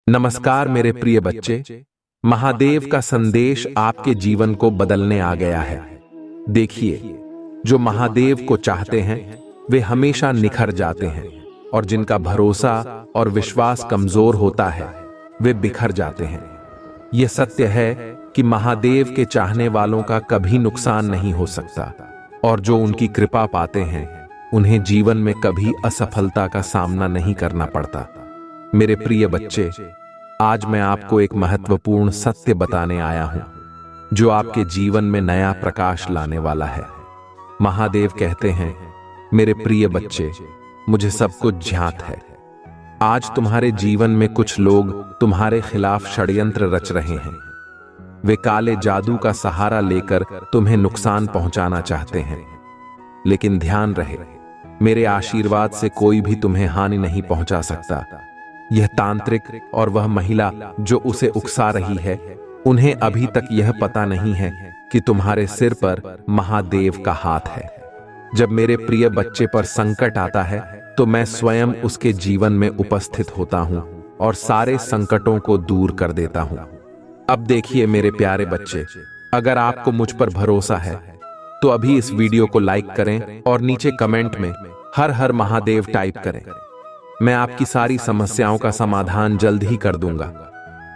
नमस्कार मेरे प्रिय बच्चे। महादेव का संदेश आपके जीवन को बदलने आ गया है। देखिए, जो महादेव को चाहते हैं वे हमेशा निखर जाते हैं और जिनका भरोसा और विश्वास कमजोर होता है वे बिखर जाते हैं। यह सत्य है कि महादेव के चाहने वालों का कभी नुकसान नहीं हो सकता और जो उनकी कृपा पाते हैं उन्हें जीवन में कभी असफलता का सामना नहीं करना पड़ता। मेरे प्रिय बच्चे, आज मैं आपको एक महत्वपूर्ण सत्य बताने आया हूं जो आपके जीवन में नया प्रकाश लाने वाला है। महादेव कहते हैं, मेरे प्रिय बच्चे, मुझे सब कुछ ज्ञात है। आज तुम्हारे जीवन में कुछ लोग तुम्हारे खिलाफ षड्यंत्र रच रहे हैं। वे काले जादू का सहारा लेकर तुम्हें नुकसान पहुंचाना चाहते हैं, लेकिन ध्यान रहे, मेरे आशीर्वाद से कोई भी तुम्हें हानि नहीं पहुंचा सकता। यह तांत्रिक और वह महिला जो उसे उकसा रही है, उन्हें अभी तक यह पता नहीं है कि तुम्हारे सिर पर महादेव का हाथ है। जब मेरे प्रिय बच्चे पर संकट आता है तो मैं स्वयं उसके जीवन में उपस्थित होता हूं और सारे संकटों को दूर कर देता हूं। अब देखिए मेरे प्यारे बच्चे, अगर आपको मुझ पर भरोसा है तो अभी इस वीडियो को लाइक करें और नीचे कमेंट में हर हर महादेव टाइप करें। मैं आपकी सारी समस्याओं का समाधान जल्द ही कर दूंगा।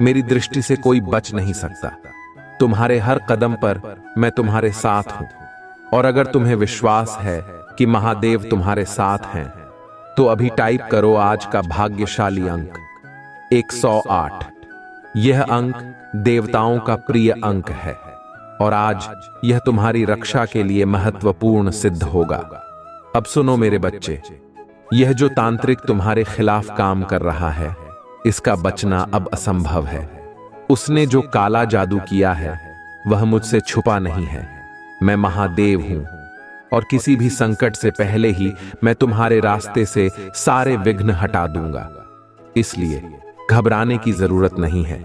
मेरी दृष्टि से कोई बच नहीं सकता। तुम्हारे हर कदम पर मैं तुम्हारे साथ हूं और अगर तुम्हें विश्वास है कि महादेव तुम्हारे साथ हैं तो अभी टाइप करो आज का भाग्यशाली अंक 108। यह अंक देवताओं का प्रिय अंक है और आज यह तुम्हारी रक्षा के लिए महत्वपूर्ण सिद्ध होगा। अब सुनो मेरे बच्चे, यह जो तांत्रिक तुम्हारे खिलाफ काम कर रहा है, इसका बचना अब असंभव है। उसने जो काला जादू किया है वह मुझसे छुपा नहीं है। मैं महादेव हूं और किसी भी संकट से पहले ही मैं तुम्हारे रास्ते से सारे विघ्न हटा दूंगा। इसलिए घबराने की जरूरत नहीं है।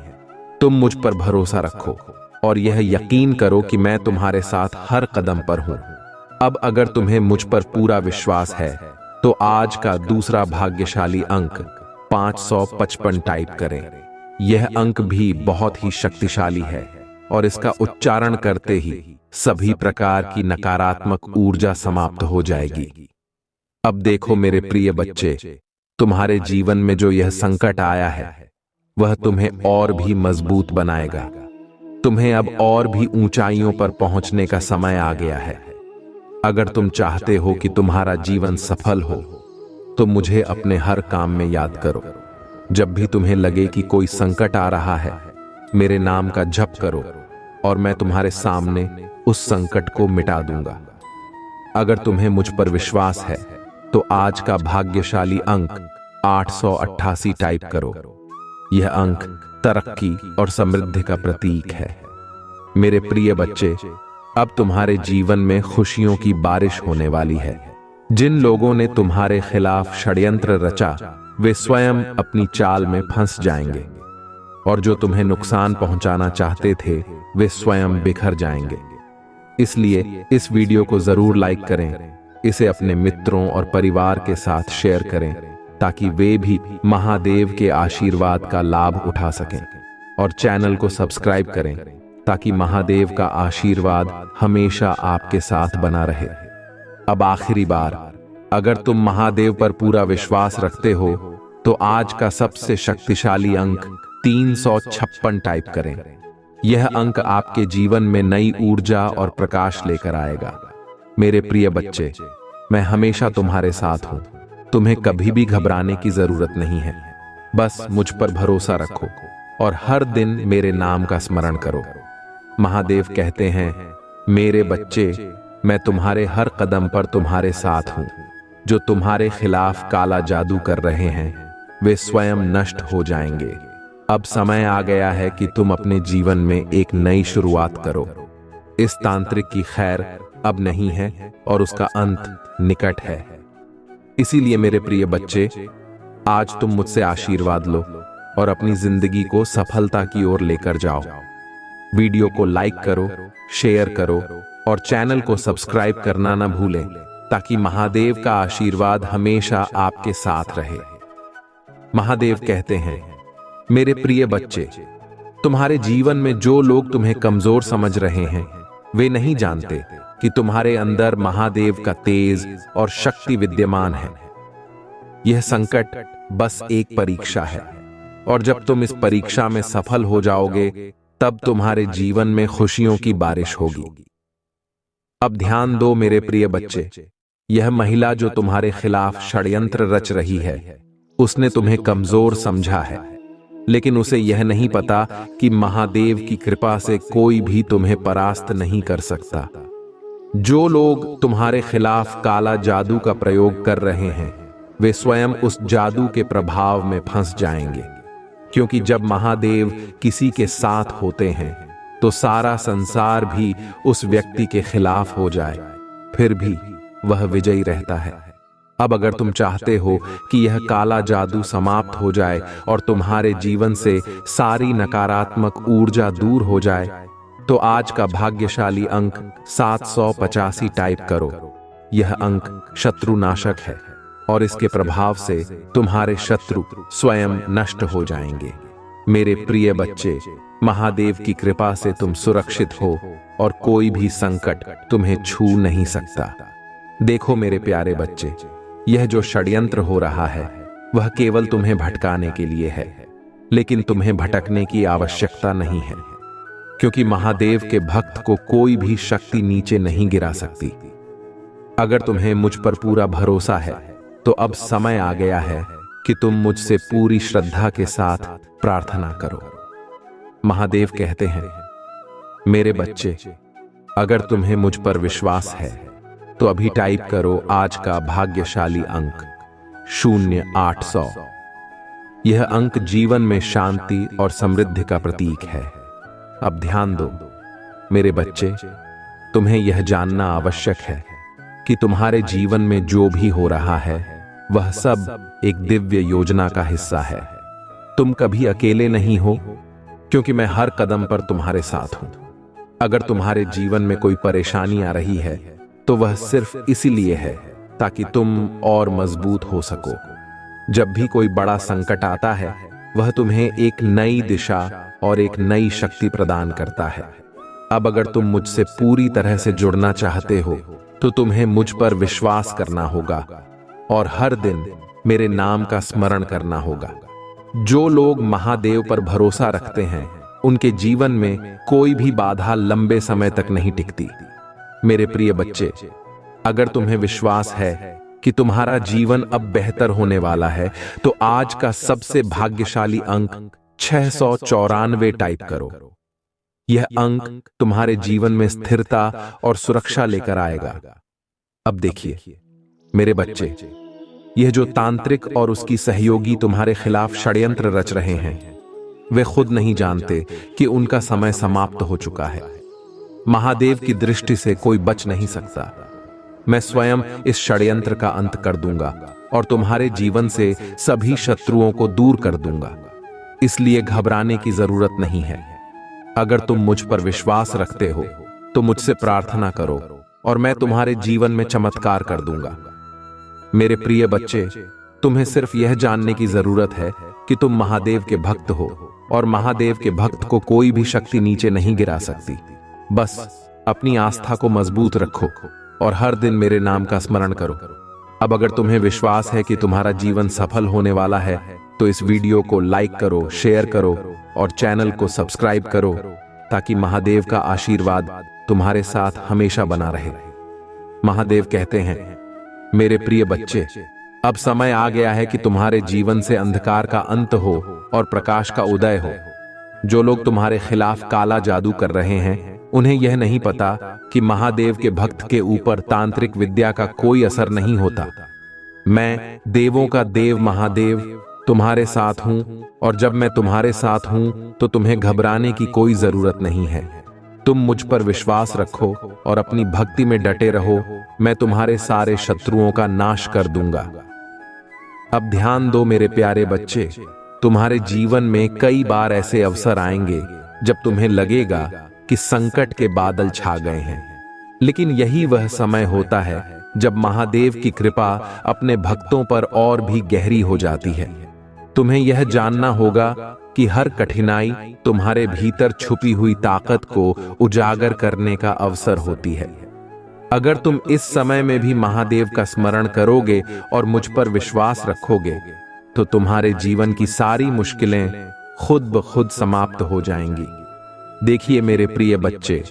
तुम मुझ पर भरोसा रखो और यह यकीन करो कि मैं तुम्हारे साथ हर कदम पर हूं। अब अगर तुम्हें मुझ पर पूरा विश्वास है तो आज का दूसरा भाग्यशाली अंक 555 टाइप करें। यह अंक भी बहुत ही शक्तिशाली है और इसका उच्चारण करते ही सभी प्रकार की नकारात्मक ऊर्जा समाप्त हो जाएगी। अब देखो मेरे प्रिय बच्चे, तुम्हारे जीवन में जो यह संकट आया है वह तुम्हें और भी मजबूत बनाएगा। तुम्हें अब और भी ऊंचाइयों पर पहुंचने का समय आ गया है। अगर तुम चाहते हो कि तुम्हारा जीवन सफल हो तो मुझे अपने हर काम में याद करो। जब भी तुम्हें लगे कि कोई संकट आ रहा है, मेरे नाम का जप करो और मैं तुम्हारे सामने उस संकट को मिटा दूंगा। अगर तुम्हें मुझ पर विश्वास है तो आज का भाग्यशाली अंक 888 टाइप करो। यह अंक तरक्की और समृद्धि का प्रतीक है। मेरे प्रिय बच्चे, अब तुम्हारे जीवन में खुशियों की बारिश होने वाली है। जिन लोगों ने तुम्हारे खिलाफ षड्यंत्र रचा वे स्वयं अपनी चाल में फंस जाएंगे और जो तुम्हें नुकसान पहुंचाना चाहते थे वे स्वयं बिखर जाएंगे। इसलिए इस वीडियो को जरूर लाइक करें, इसे अपने मित्रों और परिवार के साथ शेयर करें ताकि वे भी महादेव के आशीर्वाद का लाभ उठा सकें और चैनल को सब्सक्राइब करें ताकि महादेव का आशीर्वाद हमेशा आपके साथ बना रहे। अब आखिरी बार, अगर तुम महादेव पर पूरा विश्वास रखते हो तो आज का सबसे शक्तिशाली अंक 356 टाइप करें। यह अंक आपके जीवन में नई ऊर्जा और प्रकाश लेकर आएगा। मेरे प्रिय बच्चे, मैं हमेशा तुम्हारे साथ हूं। तुम्हें कभी भी घबराने की जरूरत नहीं है। बस मुझ पर भरोसा रखो और हर दिन मेरे नाम का स्मरण करो। महादेव कहते हैं, मेरे बच्चे, मैं तुम्हारे हर कदम पर तुम्हारे साथ हूं। जो तुम्हारे खिलाफ काला जादू कर रहे हैं वे स्वयं नष्ट हो जाएंगे। अब समय आ गया है कि तुम अपने जीवन में एक नई शुरुआत करो। इस तांत्रिक की खैर अब नहीं है और उसका अंत निकट है। इसीलिए मेरे प्रिय बच्चे, आज तुम मुझसे आशीर्वाद लो और अपनी जिंदगी को सफलता की ओर लेकर जाओ। वीडियो को लाइक करो, शेयर करो और चैनल को सब्सक्राइब करना ना भूलें ताकि महादेव का आशीर्वाद हमेशा आपके साथ रहे। महादेव कहते हैं, मेरे प्रिय बच्चे, तुम्हारे जीवन में जो लोग तुम्हें कमजोर समझ रहे हैं, वे नहीं जानते कि तुम्हारे अंदर महादेव का तेज और शक्ति विद्यमान है। यह संकट बस एक परीक्षा है, और जब तुम इस परीक्षा में सफल हो जाओगे, तब तुम्हारे जीवन में खुशियों की बारिश होगी। अब ध्यान दो मेरे प्रिय बच्चे, यह महिला जो तुम्हारे खिलाफ षड्यंत्र रच रही है, उसने तुम्हें कमजोर समझा है, लेकिन उसे यह नहीं पता कि महादेव की कृपा से कोई भी तुम्हें परास्त नहीं कर सकता। जो लोग तुम्हारे खिलाफ काला जादू का प्रयोग कर रहे हैं, वे स्वयं उस जादू के प्रभाव में फंस जाएंगे, क्योंकि जब महादेव किसी के साथ होते हैं तो सारा संसार भी उस व्यक्ति के खिलाफ हो जाए, फिर भी वह विजयी रहता है। अब अगर तुम चाहते हो कि यह काला जादू समाप्त हो जाए और तुम्हारे जीवन से सारी नकारात्मक ऊर्जा दूर हो जाए, तो आज का भाग्यशाली अंक 785 टाइप करो। यह अंक शत्रुनाशक है और इसके प्रभाव से तुम्हारे शत्रु स्वयं नष्ट हो जाएंगे। मेरे प्रिय बच्चे, महादेव की कृपा से तुम सुरक्षित हो और कोई भी संकट तुम्हें छू नहीं सकता। देखो मेरे प्यारे बच्चे, यह जो षड्यंत्र हो रहा है वह केवल तुम्हें भटकाने के लिए है, लेकिन तुम्हें भटकने की आवश्यकता नहीं है, क्योंकि महादेव के भक्त को कोई भी शक्ति नीचे नहीं गिरा सकती। अगर तुम्हें मुझ पर पूरा भरोसा है तो अब समय आ गया है कि तुम मुझसे पूरी श्रद्धा के साथ प्रार्थना करो। महादेव कहते हैं, मेरे बच्चे, अगर तुम्हें मुझ पर विश्वास है तो अभी टाइप करो आज का भाग्यशाली अंक 0800। यह अंक जीवन में शांति और समृद्धि का प्रतीक है। अब ध्यान दो मेरे बच्चे, तुम्हें यह जानना आवश्यक है कि तुम्हारे जीवन में जो भी हो रहा है वह सब एक दिव्य योजना का हिस्सा है। तुम कभी अकेले नहीं हो, क्योंकि मैं हर कदम पर तुम्हारे साथ हूं। अगर तुम्हारे जीवन में कोई परेशानी आ रही है तो वह सिर्फ इसीलिए है ताकि तुम और मजबूत हो सको। जब भी कोई बड़ा संकट आता है, वह तुम्हें एक नई दिशा और एक नई शक्ति प्रदान करता है। अब अगर तुम मुझसे पूरी तरह से जुड़ना चाहते हो तो तुम्हें मुझ पर विश्वास करना होगा और हर दिन मेरे नाम का स्मरण करना होगा। जो लोग महादेव पर भरोसा रखते हैं, उनके जीवन में कोई भी बाधा लंबे समय तक नहीं टिकती। मेरे प्रिय बच्चे, अगर तुम्हें विश्वास है कि तुम्हारा जीवन अब बेहतर होने वाला है, तो आज का सबसे भाग्यशाली अंक 694 टाइप करो। यह अंक तुम्हारे जीवन में स्थिरता और सुरक्षा लेकर आएगा। अब देखिए मेरे बच्चे, यह जो तांत्रिक और उसकी सहयोगी तुम्हारे खिलाफ षड्यंत्र रच रहे हैं, वे खुद नहीं जानते कि उनका समय समाप्त हो चुका है। महादेव की दृष्टि से कोई बच नहीं सकता। मैं स्वयं इस षड्यंत्र का अंत कर दूंगा और तुम्हारे जीवन से सभी शत्रुओं को दूर कर दूंगा। इसलिए घबराने की जरूरत नहीं है। अगर तुम मुझ पर विश्वास रखते हो तो मुझसे प्रार्थना करो और मैं तुम्हारे जीवन में चमत्कार कर दूंगा। मेरे प्रिय बच्चे, तुम्हें सिर्फ यह जानने की जरूरत है कि तुम महादेव के भक्त हो और महादेव के भक्त को कोई भी शक्ति नीचे नहीं गिरा सकती। बस अपनी आस्था को मजबूत रखो और हर दिन मेरे नाम का स्मरण करो। अब अगर तुम्हें विश्वास है कि तुम्हारा जीवन सफल होने वाला है, तो इस वीडियो को लाइक करो, शेयर करो और चैनल को सब्सक्राइब करो, ताकि महादेव का आशीर्वाद तुम्हारे साथ हमेशा बना रहे। महादेव कहते हैं, मेरे प्रिय बच्चे, अब समय आ गया है कि तुम्हारे जीवन से अंधकार का अंत हो और प्रकाश का उदय हो। जो लोग तुम्हारे खिलाफ काला जादू कर रहे हैं, उन्हें यह नहीं पता कि महादेव के भक्त के ऊपर तांत्रिक विद्या का कोई असर नहीं होता। मैं देवों का देव महादेव तुम्हारे साथ हूं, और जब मैं तुम्हारे साथ हूं तो तुम्हें घबराने की कोई जरूरत नहीं है। तुम मुझ पर विश्वास रखो और अपनी भक्ति में डटे रहो। मैं तुम्हारे सारे शत्रुओं का नाश कर दूंगा। अब ध्यान दो मेरे प्यारे बच्चे, तुम्हारे जीवन में कई बार ऐसे अवसर आएंगे जब तुम्हें लगेगा कि संकट के बादल छा गए हैं, लेकिन यही वह समय होता है जब महादेव की कृपा अपने भक्तों पर और भी गहरी हो जाती है। तुम्हें यह जानना होगा कि हर कठिनाई तुम्हारे भीतर छुपी हुई ताकत को उजागर करने का अवसर होती है। अगर तुम इस समय में भी महादेव का स्मरण करोगे और मुझ पर विश्वास रखोगे तो तुम्हारे जीवन की सारी मुश्किलें खुद ब खुद समाप्त हो जाएंगी। देखिए मेरे प्रिय बच्चे,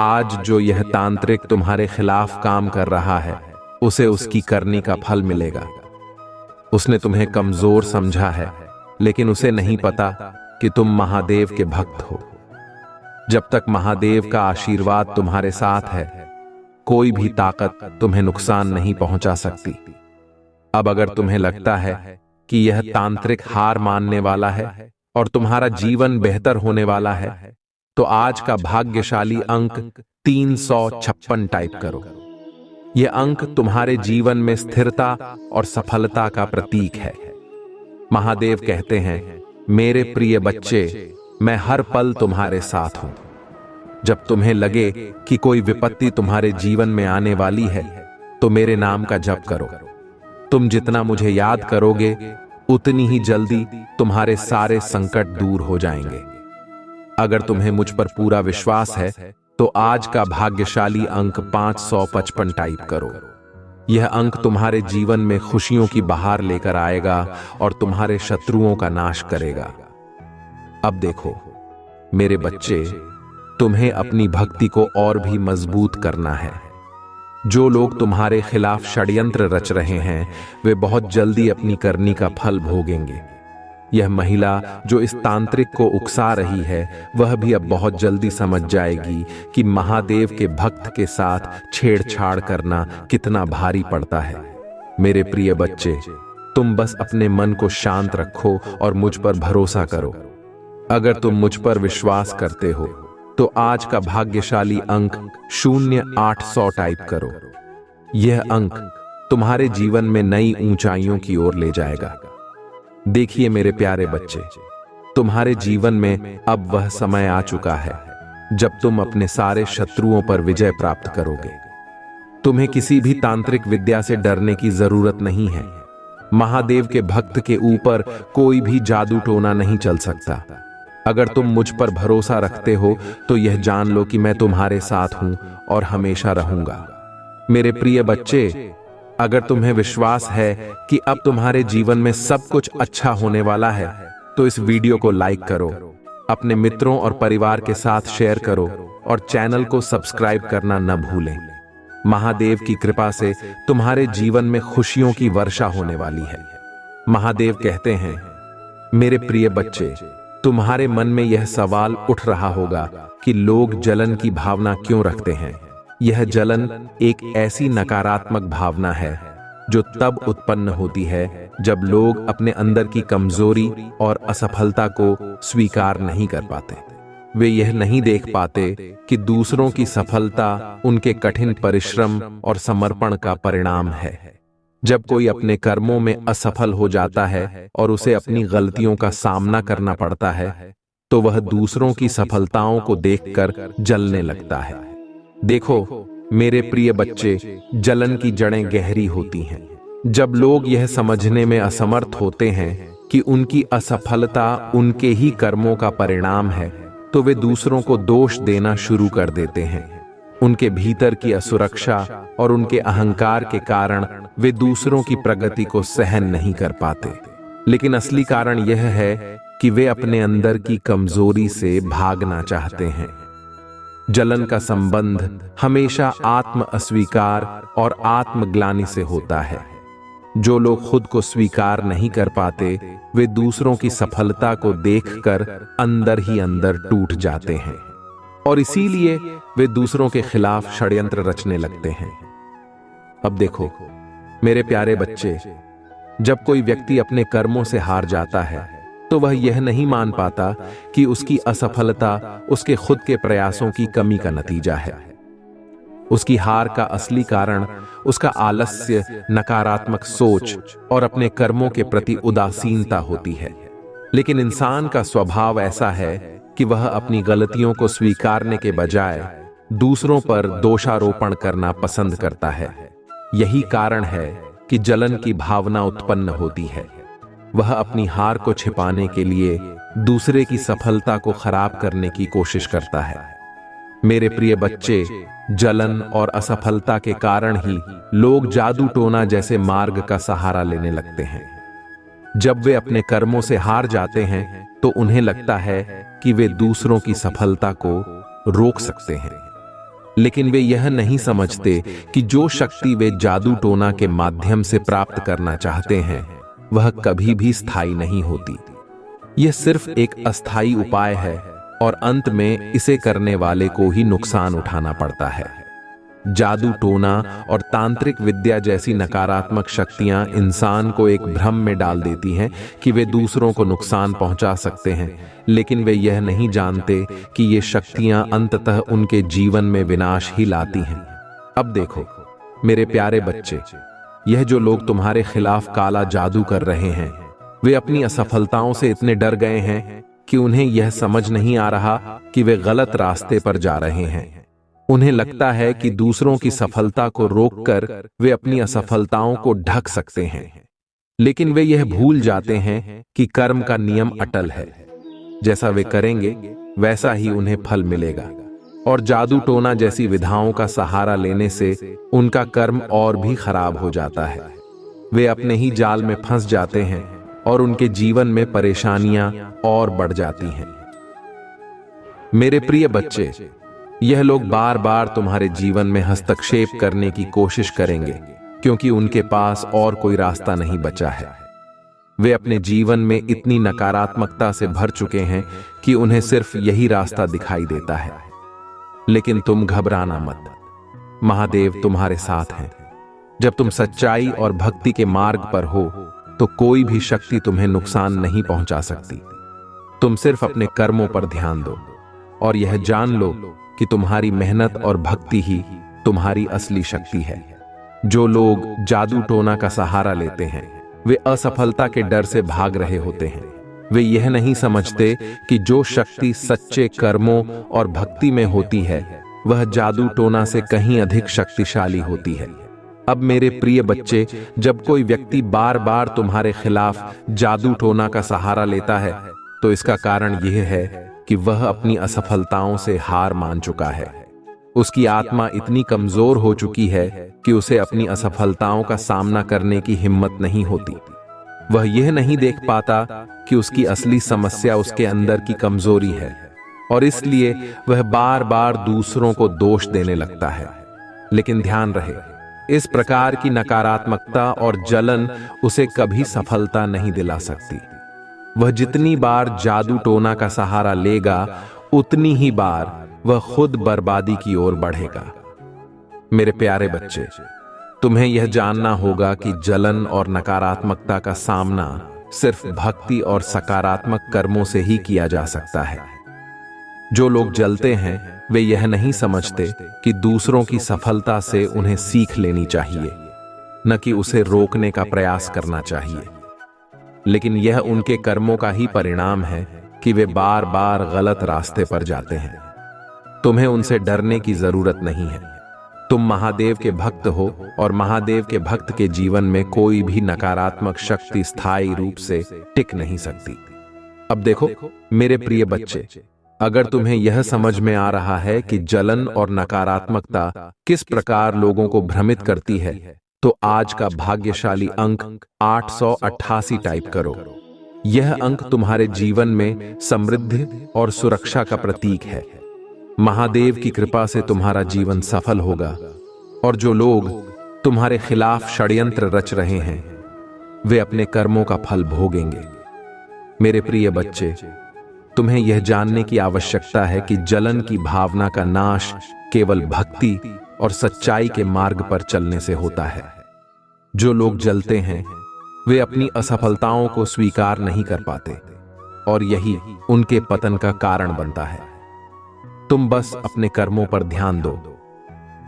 आज जो यह तांत्रिक तुम्हारे खिलाफ काम कर रहा है उसे उसकी करनी का फल मिलेगा। उसने तुम्हें कमजोर समझा है, लेकिन उसे नहीं पता कि तुम महादेव के भक्त हो। जब तक महादेव का आशीर्वाद तुम्हारे साथ है, कोई भी ताकत तुम्हें नुकसान नहीं पहुंचा सकती। अब अगर तुम्हें लगता है कि यह तांत्रिक हार मानने वाला है और तुम्हारा जीवन बेहतर होने वाला है, तो आज का भाग्यशाली अंक 356 टाइप करो। यह अंक तुम्हारे जीवन में स्थिरता और सफलता का प्रतीक है। महादेव कहते हैं, मेरे प्रिय बच्चे, मैं हर पल तुम्हारे साथ हूं। जब तुम्हें लगे कि कोई विपत्ति तुम्हारे जीवन में आने वाली है, तो मेरे नाम का जप करो। तुम जितना मुझे याद करोगे, उतनी ही जल्दी तुम्हारे सारे संकट दूर हो जाएंगे। अगर तुम्हें मुझ पर पूरा विश्वास है, तो आज का भाग्यशाली अंक 555 टाइप करो। यह अंक तुम्हारे जीवन में खुशियों की बहार लेकर आएगा और तुम्हारे शत्रुओं का नाश करेगा। अब देखो मेरे बच्चे, तुम्हें अपनी भक्ति को और भी मजबूत करना है। जो लोग तुम्हारे खिलाफ षड्यंत्र रच रहे हैं, वे बहुत जल्दी अपनी करनी का फल भोगेंगे। यह महिला जो इस तांत्रिक को उकसा रही है, वह भी अब बहुत जल्दी समझ जाएगी कि महादेव के भक्त के साथ छेड़छाड़ करना कितना भारी पड़ता है। मेरे प्रिय बच्चे, तुम बस अपने मन को शांत रखो और मुझ पर भरोसा करो। अगर तुम मुझ पर विश्वास करते हो, तो आज का भाग्यशाली अंक 0800 टाइप करो। यह अंक तुम्हारे जीवन में नई ऊंचाइयों की ओर ले जाएगा। देखिए मेरे प्यारे बच्चे, तुम्हारे जीवन में अब वह समय आ चुका है जब तुम अपने सारे शत्रुओं पर विजय प्राप्त करोगे। तुम्हें किसी भी तांत्रिक विद्या से डरने की जरूरत नहीं है। महादेव के भक्त के ऊपर कोई भी जादू टोना नहीं चल सकता। अगर तुम मुझ पर भरोसा रखते हो, तो यह जान लो कि मैं तुम्हारे साथ हूं और हमेशा रहूंगा। मेरे प्रिय बच्चे, अगर तुम्हें विश्वास है कि अब तुम्हारे जीवन में सब कुछ अच्छा होने वाला है, तो इस वीडियो को लाइक करो, अपने मित्रों और परिवार के साथ शेयर करो और चैनल को सब्सक्राइब करना न भूलें। महादेव की कृपा से तुम्हारे जीवन में खुशियों की वर्षा होने वाली है। महादेव कहते हैं, मेरे प्रिय बच्चे, तुम्हारे मन में यह सवाल उठ रहा होगा कि लोग जलन की भावना क्यों रखते हैं। यह जलन एक ऐसी नकारात्मक भावना है जो तब उत्पन्न होती है जब लोग अपने अंदर की कमजोरी और असफलता को स्वीकार नहीं कर पाते। वे यह नहीं देख पाते कि दूसरों की सफलता उनके कठिन परिश्रम और समर्पण का परिणाम है। जब कोई अपने कर्मों में असफल हो जाता है और उसे अपनी गलतियों का सामना करना पड़ता है, तो वह दूसरों की सफलताओं को देखकर जलने लगता है। देखो मेरे प्रिय बच्चे, जलन की जड़ें गहरी होती हैं। जब लोग यह समझने में असमर्थ होते हैं कि उनकी असफलता उनके ही कर्मों का परिणाम है, तो वे दूसरों को दोष देना शुरू कर देते हैं। उनके भीतर की असुरक्षा और उनके अहंकार के कारण वे दूसरों की प्रगति को सहन नहीं कर पाते। लेकिन असली कारण यह है कि वे अपने अंदर की कमजोरी से भागना चाहते हैं। जलन का संबंध हमेशा आत्म अस्वीकार और आत्मग्लानि से होता है। जो लोग खुद को स्वीकार नहीं कर पाते, वे दूसरों की सफलता को देखकर अंदर ही अंदर टूट जाते हैं और इसीलिए वे दूसरों के खिलाफ षड्यंत्र रचने लगते हैं। अब देखो मेरे प्यारे बच्चे, जब कोई व्यक्ति अपने कर्मों से हार जाता है, तो वह यह नहीं मान पाता कि उसकी असफलता उसके खुद के प्रयासों की कमी का नतीजा है। उसकी हार का असली कारण उसका आलस्य, नकारात्मक सोच और अपने कर्मों के प्रति उदासीनता होती है। लेकिन इंसान का स्वभाव ऐसा है कि वह अपनी गलतियों को स्वीकारने के बजाय दूसरों पर दोषारोपण करना पसंद करता है। यही कारण है कि जलन की भावना उत्पन्न होती है। वह अपनी हार को छिपाने के लिए दूसरे की सफलता को खराब करने की कोशिश करता है। मेरे प्रिय बच्चे, जलन और असफलता के कारण ही लोग जादू टोना जैसे मार्ग का सहारा लेने लगते हैं। जब वे अपने कर्मों से हार जाते हैं तो उन्हें लगता है कि वे दूसरों की सफलता को रोक सकते हैं, लेकिन वे यह नहीं समझते कि जो शक्ति वे जादू टोना के माध्यम से प्राप्त करना चाहते हैं वह कभी भी स्थायी नहीं होती। यह सिर्फ एक अस्थायी उपाय है और अंत में इसे करने वाले को ही नुकसान उठाना पड़ता है। जादू टोना और तांत्रिक विद्या जैसी नकारात्मक शक्तियां इंसान को एक भ्रम में डाल देती हैं कि वे दूसरों को नुकसान पहुंचा सकते हैं, लेकिन वे यह नहीं जानते कि ये शक्तियां अंततः उनके जीवन में विनाश ही लाती हैं। अब देखो मेरे प्यारे बच्चे, यह जो लोग तुम्हारे खिलाफ काला जादू कर रहे हैं, वे अपनी असफलताओं से इतने डर गए हैं कि उन्हें यह समझ नहीं आ रहा कि वे गलत रास्ते पर जा रहे हैं। उन्हें लगता है कि दूसरों की सफलता को रोककर वे अपनी असफलताओं को ढक सकते हैं, लेकिन वे यह भूल जाते हैं कि कर्म का नियम अटल है। जैसा वे करेंगे वैसा ही उन्हें फल मिलेगा, और जादू टोना जैसी विधाओं का सहारा लेने से उनका कर्म और भी खराब हो जाता है। वे अपने ही जाल में फंस जाते हैं और उनके जीवन में परेशानियां और बढ़ जाती हैं। मेरे प्रिय बच्चे, यह लोग बार बार तुम्हारे जीवन में हस्तक्षेप करने की कोशिश करेंगे क्योंकि उनके पास और कोई रास्ता नहीं बचा है। वे अपने जीवन में इतनी नकारात्मकता से भर चुके हैं कि उन्हें सिर्फ यही रास्ता दिखाई देता है। लेकिन तुम घबराना मत, महादेव तुम्हारे साथ हैं। जब तुम सच्चाई और भक्ति के मार्ग पर हो तो कोई भी शक्ति तुम्हें नुकसान नहीं पहुंचा सकती। तुम सिर्फ अपने कर्मों पर ध्यान दो और यह जान लो कि तुम्हारी मेहनत और भक्ति ही तुम्हारी असली शक्ति है। जो लोग जादू टोना का सहारा लेते हैं वे असफलता के डर से भाग रहे होते हैं। वे यह नहीं समझते कि जो शक्ति सच्चे कर्मों और भक्ति में होती है वह जादू टोना से कहीं अधिक शक्तिशाली होती है। अब मेरे प्रिय बच्चे, जब कोई व्यक्ति बार बार तुम्हारे खिलाफ जादू टोना का सहारा लेता है तो इसका कारण यह है कि वह अपनी असफलताओं से हार मान चुका है। उसकी आत्मा इतनी कमजोर हो चुकी है कि उसे अपनी असफलताओं का सामना करने की हिम्मत नहीं होती। वह यह नहीं देख पाता कि उसकी असली समस्या उसके अंदर की कमजोरी है और इसलिए वह बार बार दूसरों को दोष देने लगता है। लेकिन ध्यान रहे, इस प्रकार की नकारात्मकता और जलन उसे कभी सफलता नहीं दिला सकती। वह जितनी बार जादू टोना का सहारा लेगा उतनी ही बार वह खुद बर्बादी की ओर बढ़ेगा। मेरे प्यारे बच्चे, तुम्हें यह जानना होगा कि जलन और नकारात्मकता का सामना सिर्फ भक्ति और सकारात्मक कर्मों से ही किया जा सकता है। जो लोग जलते हैं वे यह नहीं समझते कि दूसरों की सफलता से उन्हें सीख लेनी चाहिए, न कि उसे रोकने का प्रयास करना चाहिए। लेकिन यह उनके कर्मों का ही परिणाम है कि वे बार बार गलत रास्ते पर जाते हैं। तुम्हें उनसे डरने की जरूरत नहीं है। तुम महादेव के भक्त हो और महादेव के भक्त के जीवन में कोई भी नकारात्मक शक्ति स्थायी रूप से टिक नहीं सकती। अब देखो मेरे प्रिय बच्चे, अगर तुम्हें यह समझ में आ रहा है कि जलन और नकारात्मकता किस प्रकार लोगों को भ्रमित करती है, तो आज का भाग्यशाली अंक 888 टाइप करो। यह अंक तुम्हारे जीवन में समृद्धि और सुरक्षा का प्रतीक है। महादेव की कृपा से तुम्हारा जीवन सफल होगा और जो लोग तुम्हारे खिलाफ षड्यंत्र रच रहे हैं वे अपने कर्मों का फल भोगेंगे। मेरे प्रिय बच्चे, तुम्हें यह जानने की आवश्यकता है कि जलन की भावना का नाश केवल भक्ति और सच्चाई के मार्ग पर चलने से होता है। जो लोग जलते हैं वे अपनी असफलताओं को स्वीकार नहीं कर पाते और यही उनके पतन का कारण बनता है। तुम बस अपने कर्मों पर ध्यान दो।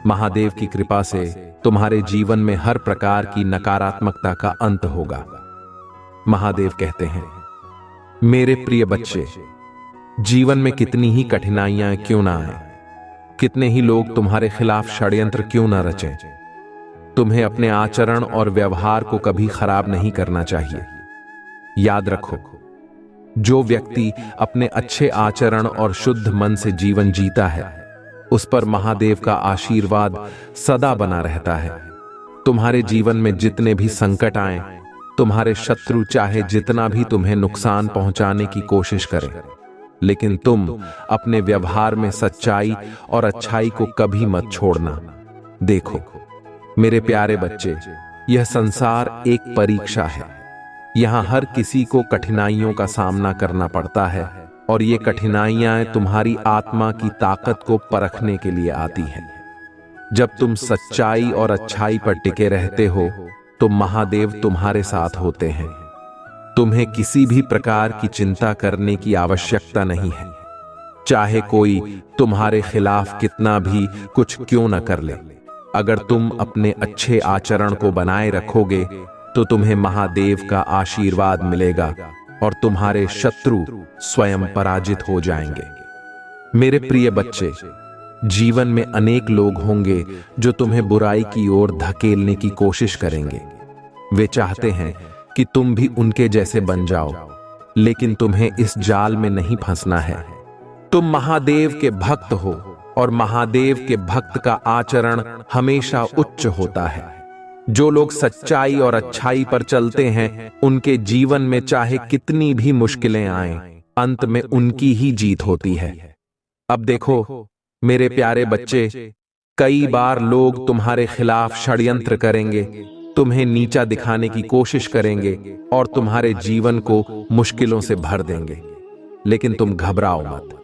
महादेव की कृपा से तुम्हारे जीवन में हर प्रकार की नकारात्मकता का अंत होगा। महादेव कहते हैं, मेरे प्रिय बच्चे, जीवन में कितनी ही कठिनाइयां क्यों ना आए, कितने ही लोग तुम्हारे खिलाफ षड्यंत्र क्यों ना रचें, तुम्हें अपने आचरण और व्यवहार को कभी खराब नहीं करना चाहिए। याद रखो, जो व्यक्ति अपने अच्छे आचरण और शुद्ध मन से जीवन जीता है, उस पर महादेव का आशीर्वाद सदा बना रहता है। तुम्हारे जीवन में जितने भी संकट आए, तुम्हारे शत्रु चाहे जितना भी तुम्हें नुकसान पहुंचाने की कोशिश करें, लेकिन तुम अपने व्यवहार में सच्चाई और अच्छाई को कभी मत छोड़ना। देखो मेरे प्यारे बच्चे, यह संसार एक परीक्षा है। यहाँ हर किसी को कठिनाइयों का सामना करना पड़ता है, और ये कठिनाइयां तुम्हारी आत्मा की ताकत को परखने के लिए आती हैं। जब तुम सच्चाई और अच्छाई पर टिके रहते हो, तो महादेव तुम्हारे साथ होते हैं। तुम्हें किसी भी प्रकार की चिंता करने की आवश्यकता नहीं है। चाहे कोई तुम्हारे खिलाफ कितना भी कुछ क्यों न कर ले, अगर तुम अपने अच्छे आचरण को बनाए रखोगे, तो तुम्हें महादेव का आशीर्वाद मिलेगा और तुम्हारे शत्रु स्वयं पराजित हो जाएंगे। मेरे प्रिय बच्चे, जीवन में अनेक लोग होंगे जो तुम्हें बुराई की ओर धकेलने की कोशिश करेंगे। वे चाहते हैं कि तुम भी उनके जैसे बन जाओ, लेकिन तुम्हें इस जाल में नहीं फंसना है। तुम महादेव के भक्त हो, और महादेव के भक्त का आचरण हमेशा उच्च होता है। जो लोग सच्चाई और अच्छाई पर चलते हैं, उनके जीवन में चाहे कितनी भी मुश्किलें आएं, अंत में उनकी ही जीत होती है। अब देखो मेरे प्यारे बच्चे, कई बार लोग तुम्हारे खिलाफ षड्यंत्र करेंगे, तुम्हें नीचा दिखाने की कोशिश करेंगे और तुम्हारे जीवन को मुश्किलों से भर देंगे। लेकिन तुम घबराओ मत।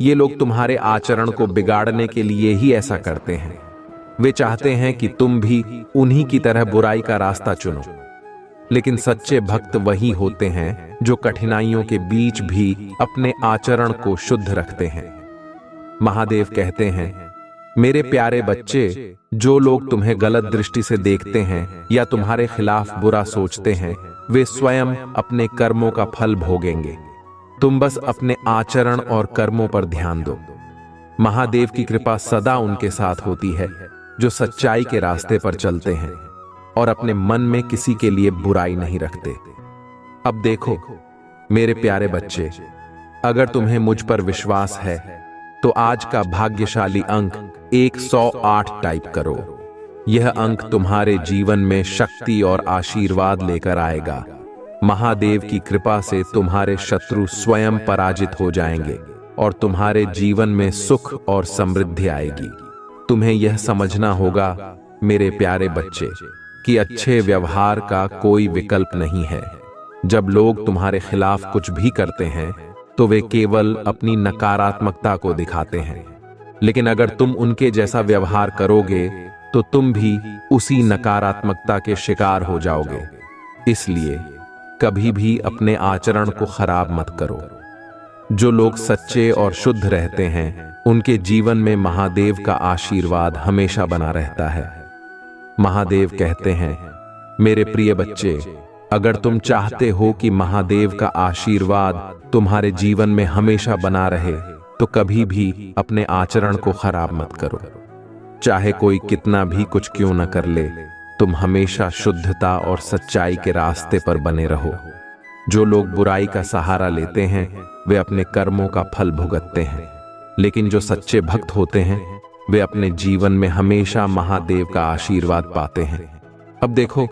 ये लोग तुम्हारे आचरण को बिगाड़ने के लिए ही ऐसा करते हैं। वे चाहते हैं कि तुम भी उन्हीं की तरह बुराई का रास्ता चुनो। लेकिन सच्चे भक्त वही होते हैं जो कठिनाइयों के बीच भी अपने आचरण को शुद्ध रखते हैं। महादेव कहते हैं, मेरे प्यारे बच्चे, जो लोग तुम्हें गलत दृष्टि से देखते हैं या तुम्हारे खिलाफ बुरा सोचते हैं, वे स्वयं अपने कर्मों का फल भोगेंगे। तुम बस अपने आचरण और कर्मों पर ध्यान दो। महादेव की कृपा सदा उनके साथ होती है जो सच्चाई के रास्ते पर चलते हैं और अपने मन में किसी के लिए बुराई नहीं रखते। अब देखो मेरे प्यारे बच्चे, अगर तुम्हें मुझ पर विश्वास है, तो आज का भाग्यशाली अंक 108 टाइप करो। यह अंक तुम्हारे जीवन में शक्ति और आशीर्वाद लेकर आएगा। महादेव की कृपा से तुम्हारे शत्रु स्वयं पराजित हो जाएंगे और तुम्हारे जीवन में सुख और समृद्धि आएगी। तुम्हें यह समझना होगा मेरे प्यारे बच्चे कि अच्छे व्यवहार का कोई विकल्प नहीं है। जब लोग तुम्हारे खिलाफ कुछ भी करते हैं, तो वे केवल अपनी नकारात्मकता को दिखाते हैं, लेकिन अगर तुम उनके जैसा व्यवहार करोगे, तो तुम भी उसी नकारात्मकता के शिकार हो जाओगे। इसलिए कभी भी अपने आचरण को खराब मत करो। जो लोग सच्चे और शुद्ध रहते हैं, उनके जीवन में महादेव का आशीर्वाद हमेशा बना रहता है। महादेव कहते हैं, मेरे प्रिय बच्चे, अगर तुम चाहते हो कि महादेव का आशीर्वाद तुम्हारे जीवन में हमेशा बना रहे, तो कभी भी अपने आचरण को खराब मत करो। चाहे कोई कितना भी कुछ क्यों न कर ले, तुम हमेशा शुद्धता और सच्चाई के रास्ते पर बने रहो। जो लोग बुराई का सहारा लेते हैं, वे अपने कर्मों का फल भुगतते हैं, लेकिन जो सच्चे भक्त होते हैं, वे अपने जीवन में हमेशा महादेव का आशीर्वाद पाते हैं। अब देखो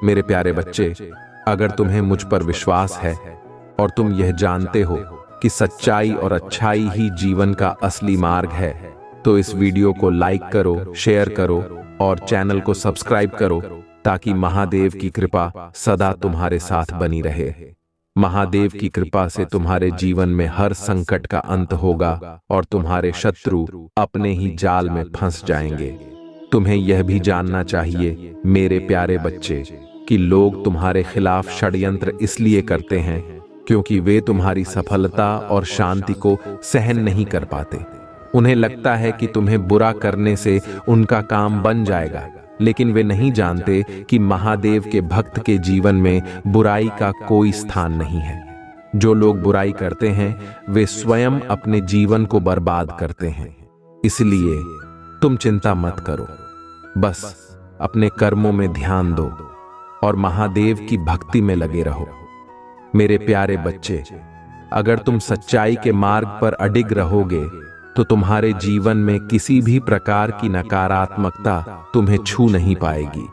मेरे प्यारे बच्चे, अगर तुम्हें मुझ पर विश्वास है और तुम यह जानते हो कि सच्चाई और अच्छाई ही जीवन का असली मार्ग है, तो इस वीडियो को लाइक करो, शेयर करो और चैनल को सब्सक्राइब करो, ताकि महादेव की कृपा सदा तुम्हारे साथ बनी रहे। महादेव की कृपा से तुम्हारे जीवन में हर संकट का अंत होगा और तुम्हारे शत्रु अपने ही जाल में फंस जाएंगे। तुम्हें यह भी जानना चाहिए मेरे प्यारे बच्चे कि लोग तुम्हारे खिलाफ षड्यंत्र इसलिए करते हैं क्योंकि वे तुम्हारी सफलता और शांति को सहन नहीं कर पाते। उन्हें लगता है कि तुम्हें बुरा करने से उनका काम बन जाएगा, लेकिन वे नहीं जानते कि महादेव के भक्त के जीवन में बुराई का कोई स्थान नहीं है। जो लोग बुराई करते हैं, वे स्वयं अपने जीवन को बर्बाद करते हैं। इसलिए तुम चिंता मत करो, बस अपने कर्मों में ध्यान दो और महादेव की भक्ति में लगे रहो। मेरे प्यारे बच्चे, अगर तुम सच्चाई के मार्ग पर अडिग रहोगे तो तुम्हारे जीवन में किसी भी प्रकार की नकारात्मकता तुम्हें छू नहीं पाएगी।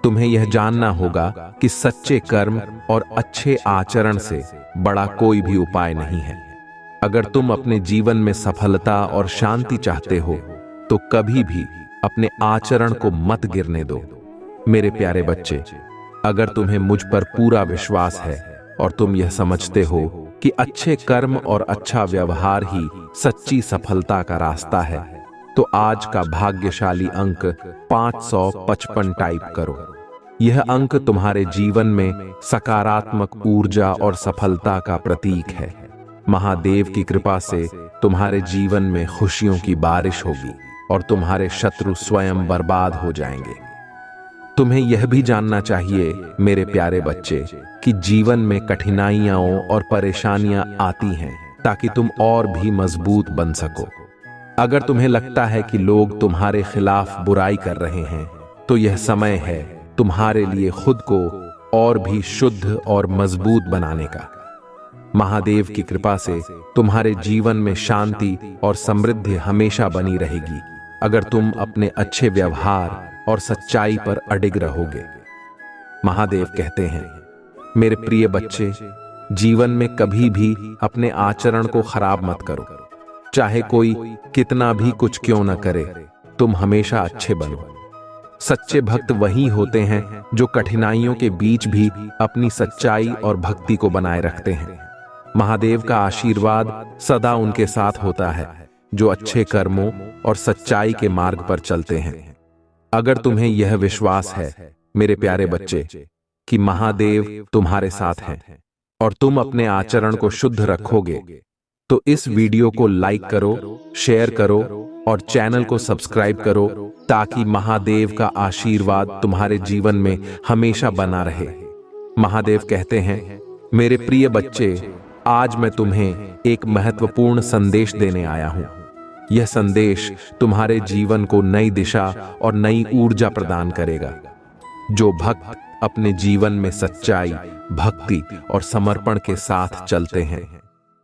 तुम्हें यह जानना होगा कि सच्चे कर्म और अच्छे आचरण से बड़ा कोई भी उपाय नहीं है। अगर तुम अपने जीवन में सफलता और शांति चाहते हो तो कभी भी अपने आचरण को मत गिरने दो। मेरे प्यारे बच्चे, अगर तुम्हें मुझ पर पूरा विश्वास है और तुम यह समझते हो कि अच्छे कर्म और अच्छा व्यवहार ही सच्ची सफलता का रास्ता है, तो आज का भाग्यशाली अंक 555 टाइप करो। यह अंक तुम्हारे जीवन में सकारात्मक ऊर्जा और सफलता का प्रतीक है। महादेव की कृपा से तुम्हारे जीवन में खुशियों की बारिश होगी और तुम्हारे शत्रु स्वयं बर्बाद हो जाएंगे। तुम्हें यह भी जानना चाहिए मेरे प्यारे बच्चे कि जीवन में कठिनाइयां और परेशानियां आती हैं ताकि तुम और भी मजबूत बन सको। अगर तुम्हें लगता है कि लोग तुम्हारे खिलाफ बुराई कर रहे हैं तो यह समय है तुम्हारे लिए खुद को और भी शुद्ध और मजबूत बनाने का। महादेव की कृपा से तुम्हारे जीवन में शांति और समृद्धि हमेशा बनी रहेगी अगर तुम अपने अच्छे व्यवहार और सच्चाई पर अडिग रहोगे। महादेव कहते हैं, मेरे प्रिय बच्चे, जीवन में कभी भी अपने आचरण को खराब मत करो। चाहे कोई कितना भी कुछ क्यों न करे, तुम हमेशा अच्छे बनो। सच्चे भक्त वही होते हैं जो कठिनाइयों के बीच भी अपनी सच्चाई और भक्ति को बनाए रखते हैं। महादेव का आशीर्वाद सदा उनके साथ होता है जो अच्छे कर्मों और सच्चाई के मार्ग पर चलते हैं। अगर तुम्हें यह विश्वास है मेरे प्यारे बच्चे कि महादेव तुम्हारे साथ हैं और तुम अपने आचरण को शुद्ध रखोगे, तो इस वीडियो को लाइक करो, शेयर करो और चैनल को सब्सक्राइब करो ताकि महादेव का आशीर्वाद तुम्हारे जीवन में हमेशा बना रहे। महादेव कहते हैं, मेरे प्रिय बच्चे, आज मैं तुम्हें एक महत्वपूर्ण संदेश देने आया हूं। यह संदेश तुम्हारे जीवन को नई दिशा और नई ऊर्जा प्रदान करेगा। जो भक्त अपने जीवन में सच्चाई, भक्ति और समर्पण के साथ चलते हैं,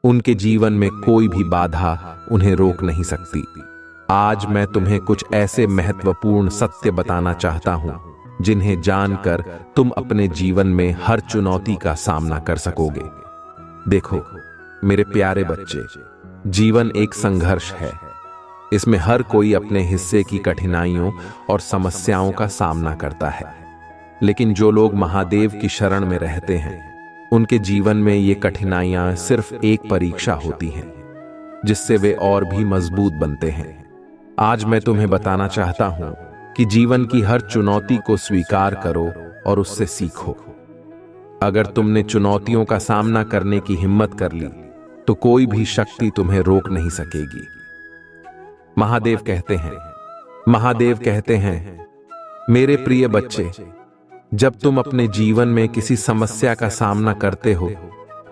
उनके जीवन में कोई भी बाधा उन्हें रोक नहीं सकती। आज मैं तुम्हें कुछ ऐसे महत्वपूर्ण सत्य बताना चाहता हूं जिन्हें जानकर तुम अपने जीवन में हर चुनौती का सामना कर सकोगे। देखो मेरे प्यारे बच्चे, जीवन एक संघर्ष है। इसमें हर कोई अपने हिस्से की कठिनाइयों और समस्याओं का सामना करता है, लेकिन जो लोग महादेव की शरण में रहते हैं, उनके जीवन में ये कठिनाइयां सिर्फ एक परीक्षा होती हैं, जिससे वे और भी मजबूत बनते हैं। आज मैं तुम्हें बताना चाहता हूं कि जीवन की हर चुनौती को स्वीकार करो और उससे सीखो। अगर तुमने चुनौतियों का सामना करने की हिम्मत कर ली, तो कोई भी शक्ति तुम्हें रोक नहीं सकेगी। महादेव कहते हैं, मेरे प्रिय बच्चे, जब तुम अपने जीवन में किसी समस्या का सामना करते हो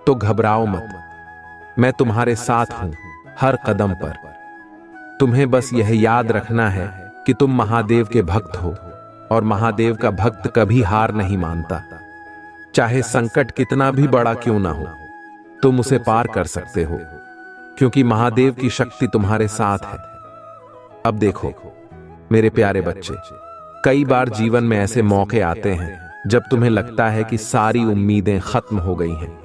तो घबराओ मत। मैं तुम्हारे साथ हूं हर कदम पर। तुम्हें बस यह याद रखना है कि तुम महादेव के भक्त हो और महादेव का भक्त कभी हार नहीं मानता। चाहे संकट कितना भी बड़ा क्यों ना हो, तुम उसे पार कर सकते हो, क्योंकि महादेव की शक्ति तुम्हारे साथ है। अब देखो मेरे प्यारे बच्चे, कई बार जीवन में ऐसे मौके आते हैं जब तुम्हें लगता है कि सारी उम्मीदें खत्म हो गई हैं,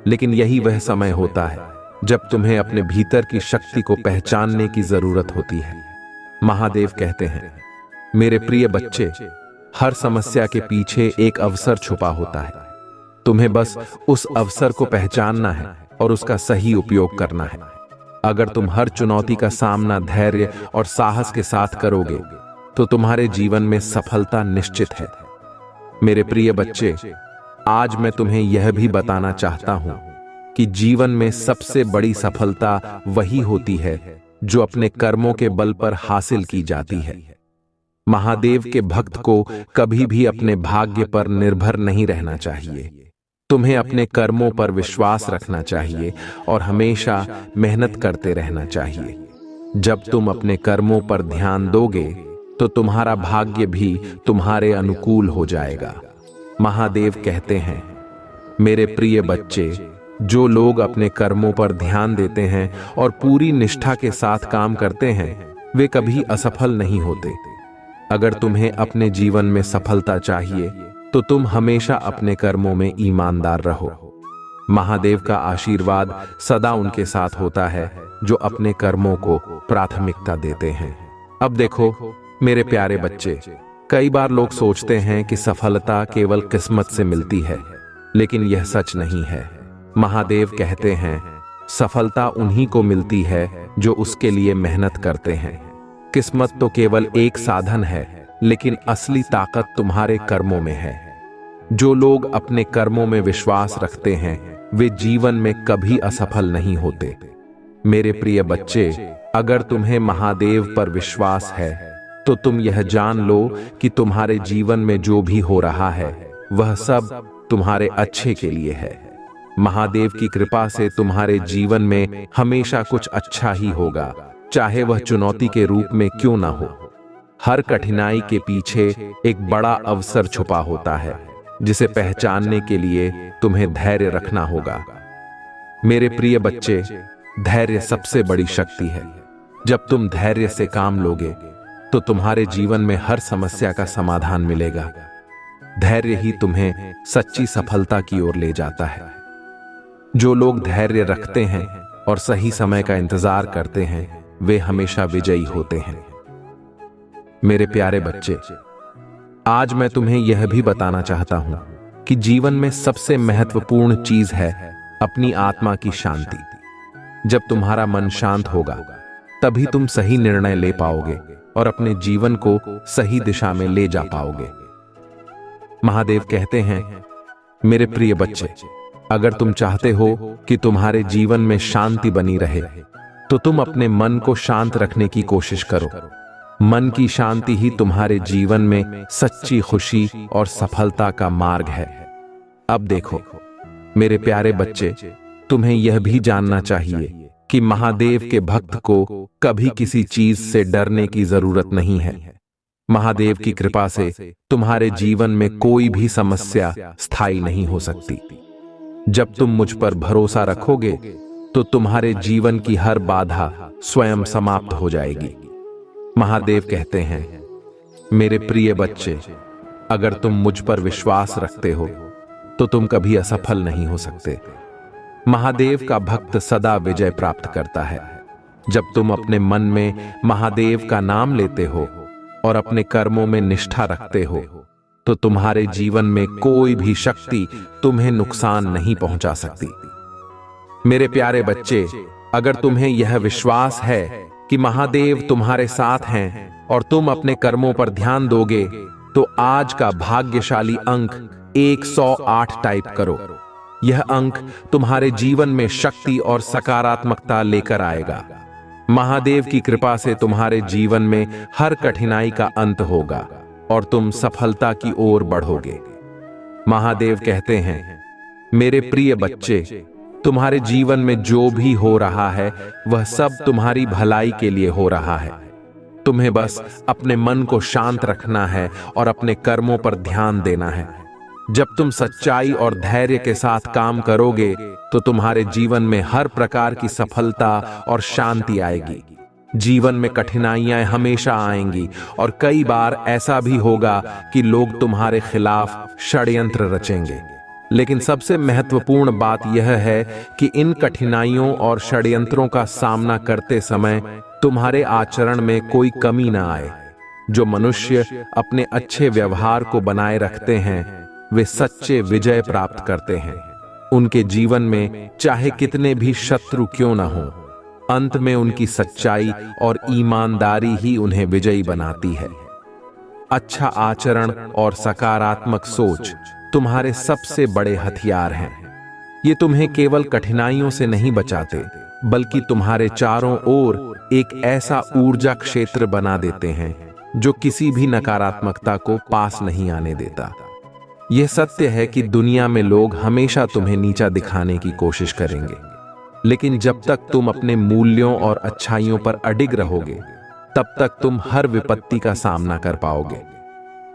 लेकिन यही वह समय होता है जब तुम्हें अपने भीतर की शक्ति को पहचानने की जरूरत होती है। महादेव कहते हैं, मेरे प्रिय बच्चे, हर समस्या के पीछे एक अवसर छुपा होता है। तुम्हें बस उस अवसर को पहचानना है और उसका सही उपयोग करना है। अगर तुम हर चुनौती का सामना धैर्य और साहस के साथ करोगे, तो तुम्हारे जीवन में सफलता निश्चित है। मेरे प्रिय बच्चे, आज मैं तुम्हें यह भी बताना चाहता हूं कि जीवन में सबसे बड़ी सफलता वही होती है जो अपने कर्मों के बल पर हासिल की जाती है। महादेव के भक्त को कभी भी अपने भाग्य पर निर्भर नहीं रहना चाहिए। तुम्हें अपने कर्मों पर विश्वास रखना चाहिए और हमेशा मेहनत करते रहना चाहिए। जब तुम अपने कर्मों पर ध्यान दोगे, तो तुम्हारा भाग्य भी तुम्हारे अनुकूल हो जाएगा। महादेव कहते हैं, मेरे प्रिय बच्चे, जो लोग अपने कर्मों पर ध्यान देते हैं और पूरी निष्ठा के साथ काम करते हैं, वे कभी असफल नहीं होते। अगर तुम्हें अपने जीवन में सफलता चाहिए तो तुम हमेशा अपने कर्मों में ईमानदार रहो। महादेव का आशीर्वाद सदा उनके साथ होता है जो अपने कर्मों को प्राथमिकता देते हैं। अब देखो मेरे प्यारे बच्चे, कई बार लोग सोचते हैं कि सफलता केवल किस्मत से मिलती है, लेकिन यह सच नहीं है। महादेव कहते हैं, सफलता उन्हीं को मिलती है जो उसके लिए मेहनत करते हैं। किस्मत तो केवल एक साधन है, लेकिन असली ताकत तुम्हारे कर्मों में है। जो लोग अपने कर्मों में विश्वास रखते हैं, वे जीवन में कभी असफल नहीं होते। मेरे प्रिय बच्चे, अगर तुम्हें महादेव पर विश्वास है तो तुम यह जान लो कि तुम्हारे जीवन में जो भी हो रहा है वह सब तुम्हारे अच्छे के लिए है। महादेव की कृपा से तुम्हारे जीवन में हमेशा कुछ अच्छा ही होगा, चाहे वह चुनौती के रूप में क्यों ना हो। हर कठिनाई के पीछे एक बड़ा अवसर छुपा होता है, जिसे पहचानने के लिए तुम्हें धैर्य रखना होगा। मेरे प्रिय बच्चे, धैर्य सबसे बड़ी शक्ति है। जब तुम धैर्य से काम लोगे तो तुम्हारे जीवन में हर समस्या का समाधान मिलेगा। धैर्य ही तुम्हें सच्ची सफलता की ओर ले जाता है। जो लोग धैर्य रखते हैं और सही समय का इंतजार करते हैं, वे हमेशा विजयी होते हैं। मेरे प्यारे बच्चे, आज मैं तुम्हें यह भी बताना चाहता हूं कि जीवन में सबसे महत्वपूर्ण चीज है अपनी आत्मा की शांति। जब तुम्हारा मन शांत होगा, तभी तुम सही निर्णय ले पाओगे और अपने जीवन को सही दिशा में ले जा पाओगे। महादेव कहते हैं, मेरे प्रिय बच्चे, अगर तुम चाहते हो कि तुम्हारे जीवन में शांति बनी रहे, तो तुम अपने मन को शांत रखने की कोशिश करो। मन की शांति ही तुम्हारे जीवन में सच्ची खुशी और सफलता का मार्ग है। अब देखो मेरे प्यारे बच्चे, तुम्हें यह भी जानना चाहिए कि महादेव के भक्त को कभी किसी चीज से डरने की जरूरत नहीं है। महादेव की कृपा से तुम्हारे जीवन में कोई भी समस्या स्थायी नहीं हो सकती। जब तुम मुझ पर भरोसा रखोगे तो तुम्हारे जीवन की हर बाधा स्वयं समाप्त हो जाएगी। महादेव कहते हैं, मेरे प्रिय बच्चे, अगर तुम मुझ पर विश्वास रखते हो तो तुम कभी असफल नहीं हो सकते। महादेव का भक्त सदा विजय प्राप्त करता है। जब तुम अपने मन में महादेव का नाम लेते हो और अपने कर्मों में निष्ठा रखते हो, तो तुम्हारे जीवन में कोई भी शक्ति तुम्हें नुकसान नहीं पहुंचा सकती। मेरे प्यारे बच्चे, अगर तुम्हें यह विश्वास है कि महादेव तुम्हारे साथ हैं और तुम अपने कर्मों पर ध्यान दोगे, तो आज का भाग्यशाली अंक 108 टाइप करो। यह अंक तुम्हारे जीवन में शक्ति और सकारात्मकता लेकर आएगा। महादेव की कृपा से तुम्हारे जीवन में हर कठिनाई का अंत होगा और तुम सफलता की ओर बढ़ोगे। महादेव कहते हैं, मेरे प्रिय बच्चे, तुम्हारे जीवन में जो भी हो रहा है वह सब तुम्हारी भलाई के लिए हो रहा है। तुम्हें बस अपने मन को शांत रखना है और अपने कर्मों पर ध्यान देना है। जब तुम सच्चाई और धैर्य के साथ काम करोगे तो तुम्हारे जीवन में हर प्रकार की सफलता और शांति आएगी। जीवन में कठिनाइयां हमेशा आएंगी और कई बार ऐसा भी होगा कि लोग तुम्हारे खिलाफ षड्यंत्र रचेंगे। लेकिन सबसे महत्वपूर्ण बात यह है कि इन कठिनाइयों और षड्यंत्रों का सामना करते समय तुम्हारे आचरण में कोई कमी ना आए। जो मनुष्य अपने अच्छे व्यवहार को बनाए रखते हैं, वे सच्चे विजय प्राप्त करते हैं। उनके जीवन में चाहे कितने भी शत्रु क्यों ना हो, अंत में उनकी सच्चाई और ईमानदारी ही उन्हें विजयी बनाती है। अच्छा आचरण और सकारात्मक सोच तुम्हारे सबसे बड़े हथियार हैं। ये तुम्हें केवल कठिनाइयों से नहीं बचाते, बल्कि तुम्हारे चारों ओर एक ऐसा ऊर्जा क्षेत्र बना देते हैं जो किसी भी नकारात्मकता को पास नहीं आने देता। यह सत्य है कि दुनिया में लोग हमेशा तुम्हें नीचा दिखाने की कोशिश करेंगे, लेकिन जब तक तुम अपने मूल्यों और अच्छाइयों पर अडिग रहोगे, तब तक तुम हर विपत्ति का सामना कर पाओगे।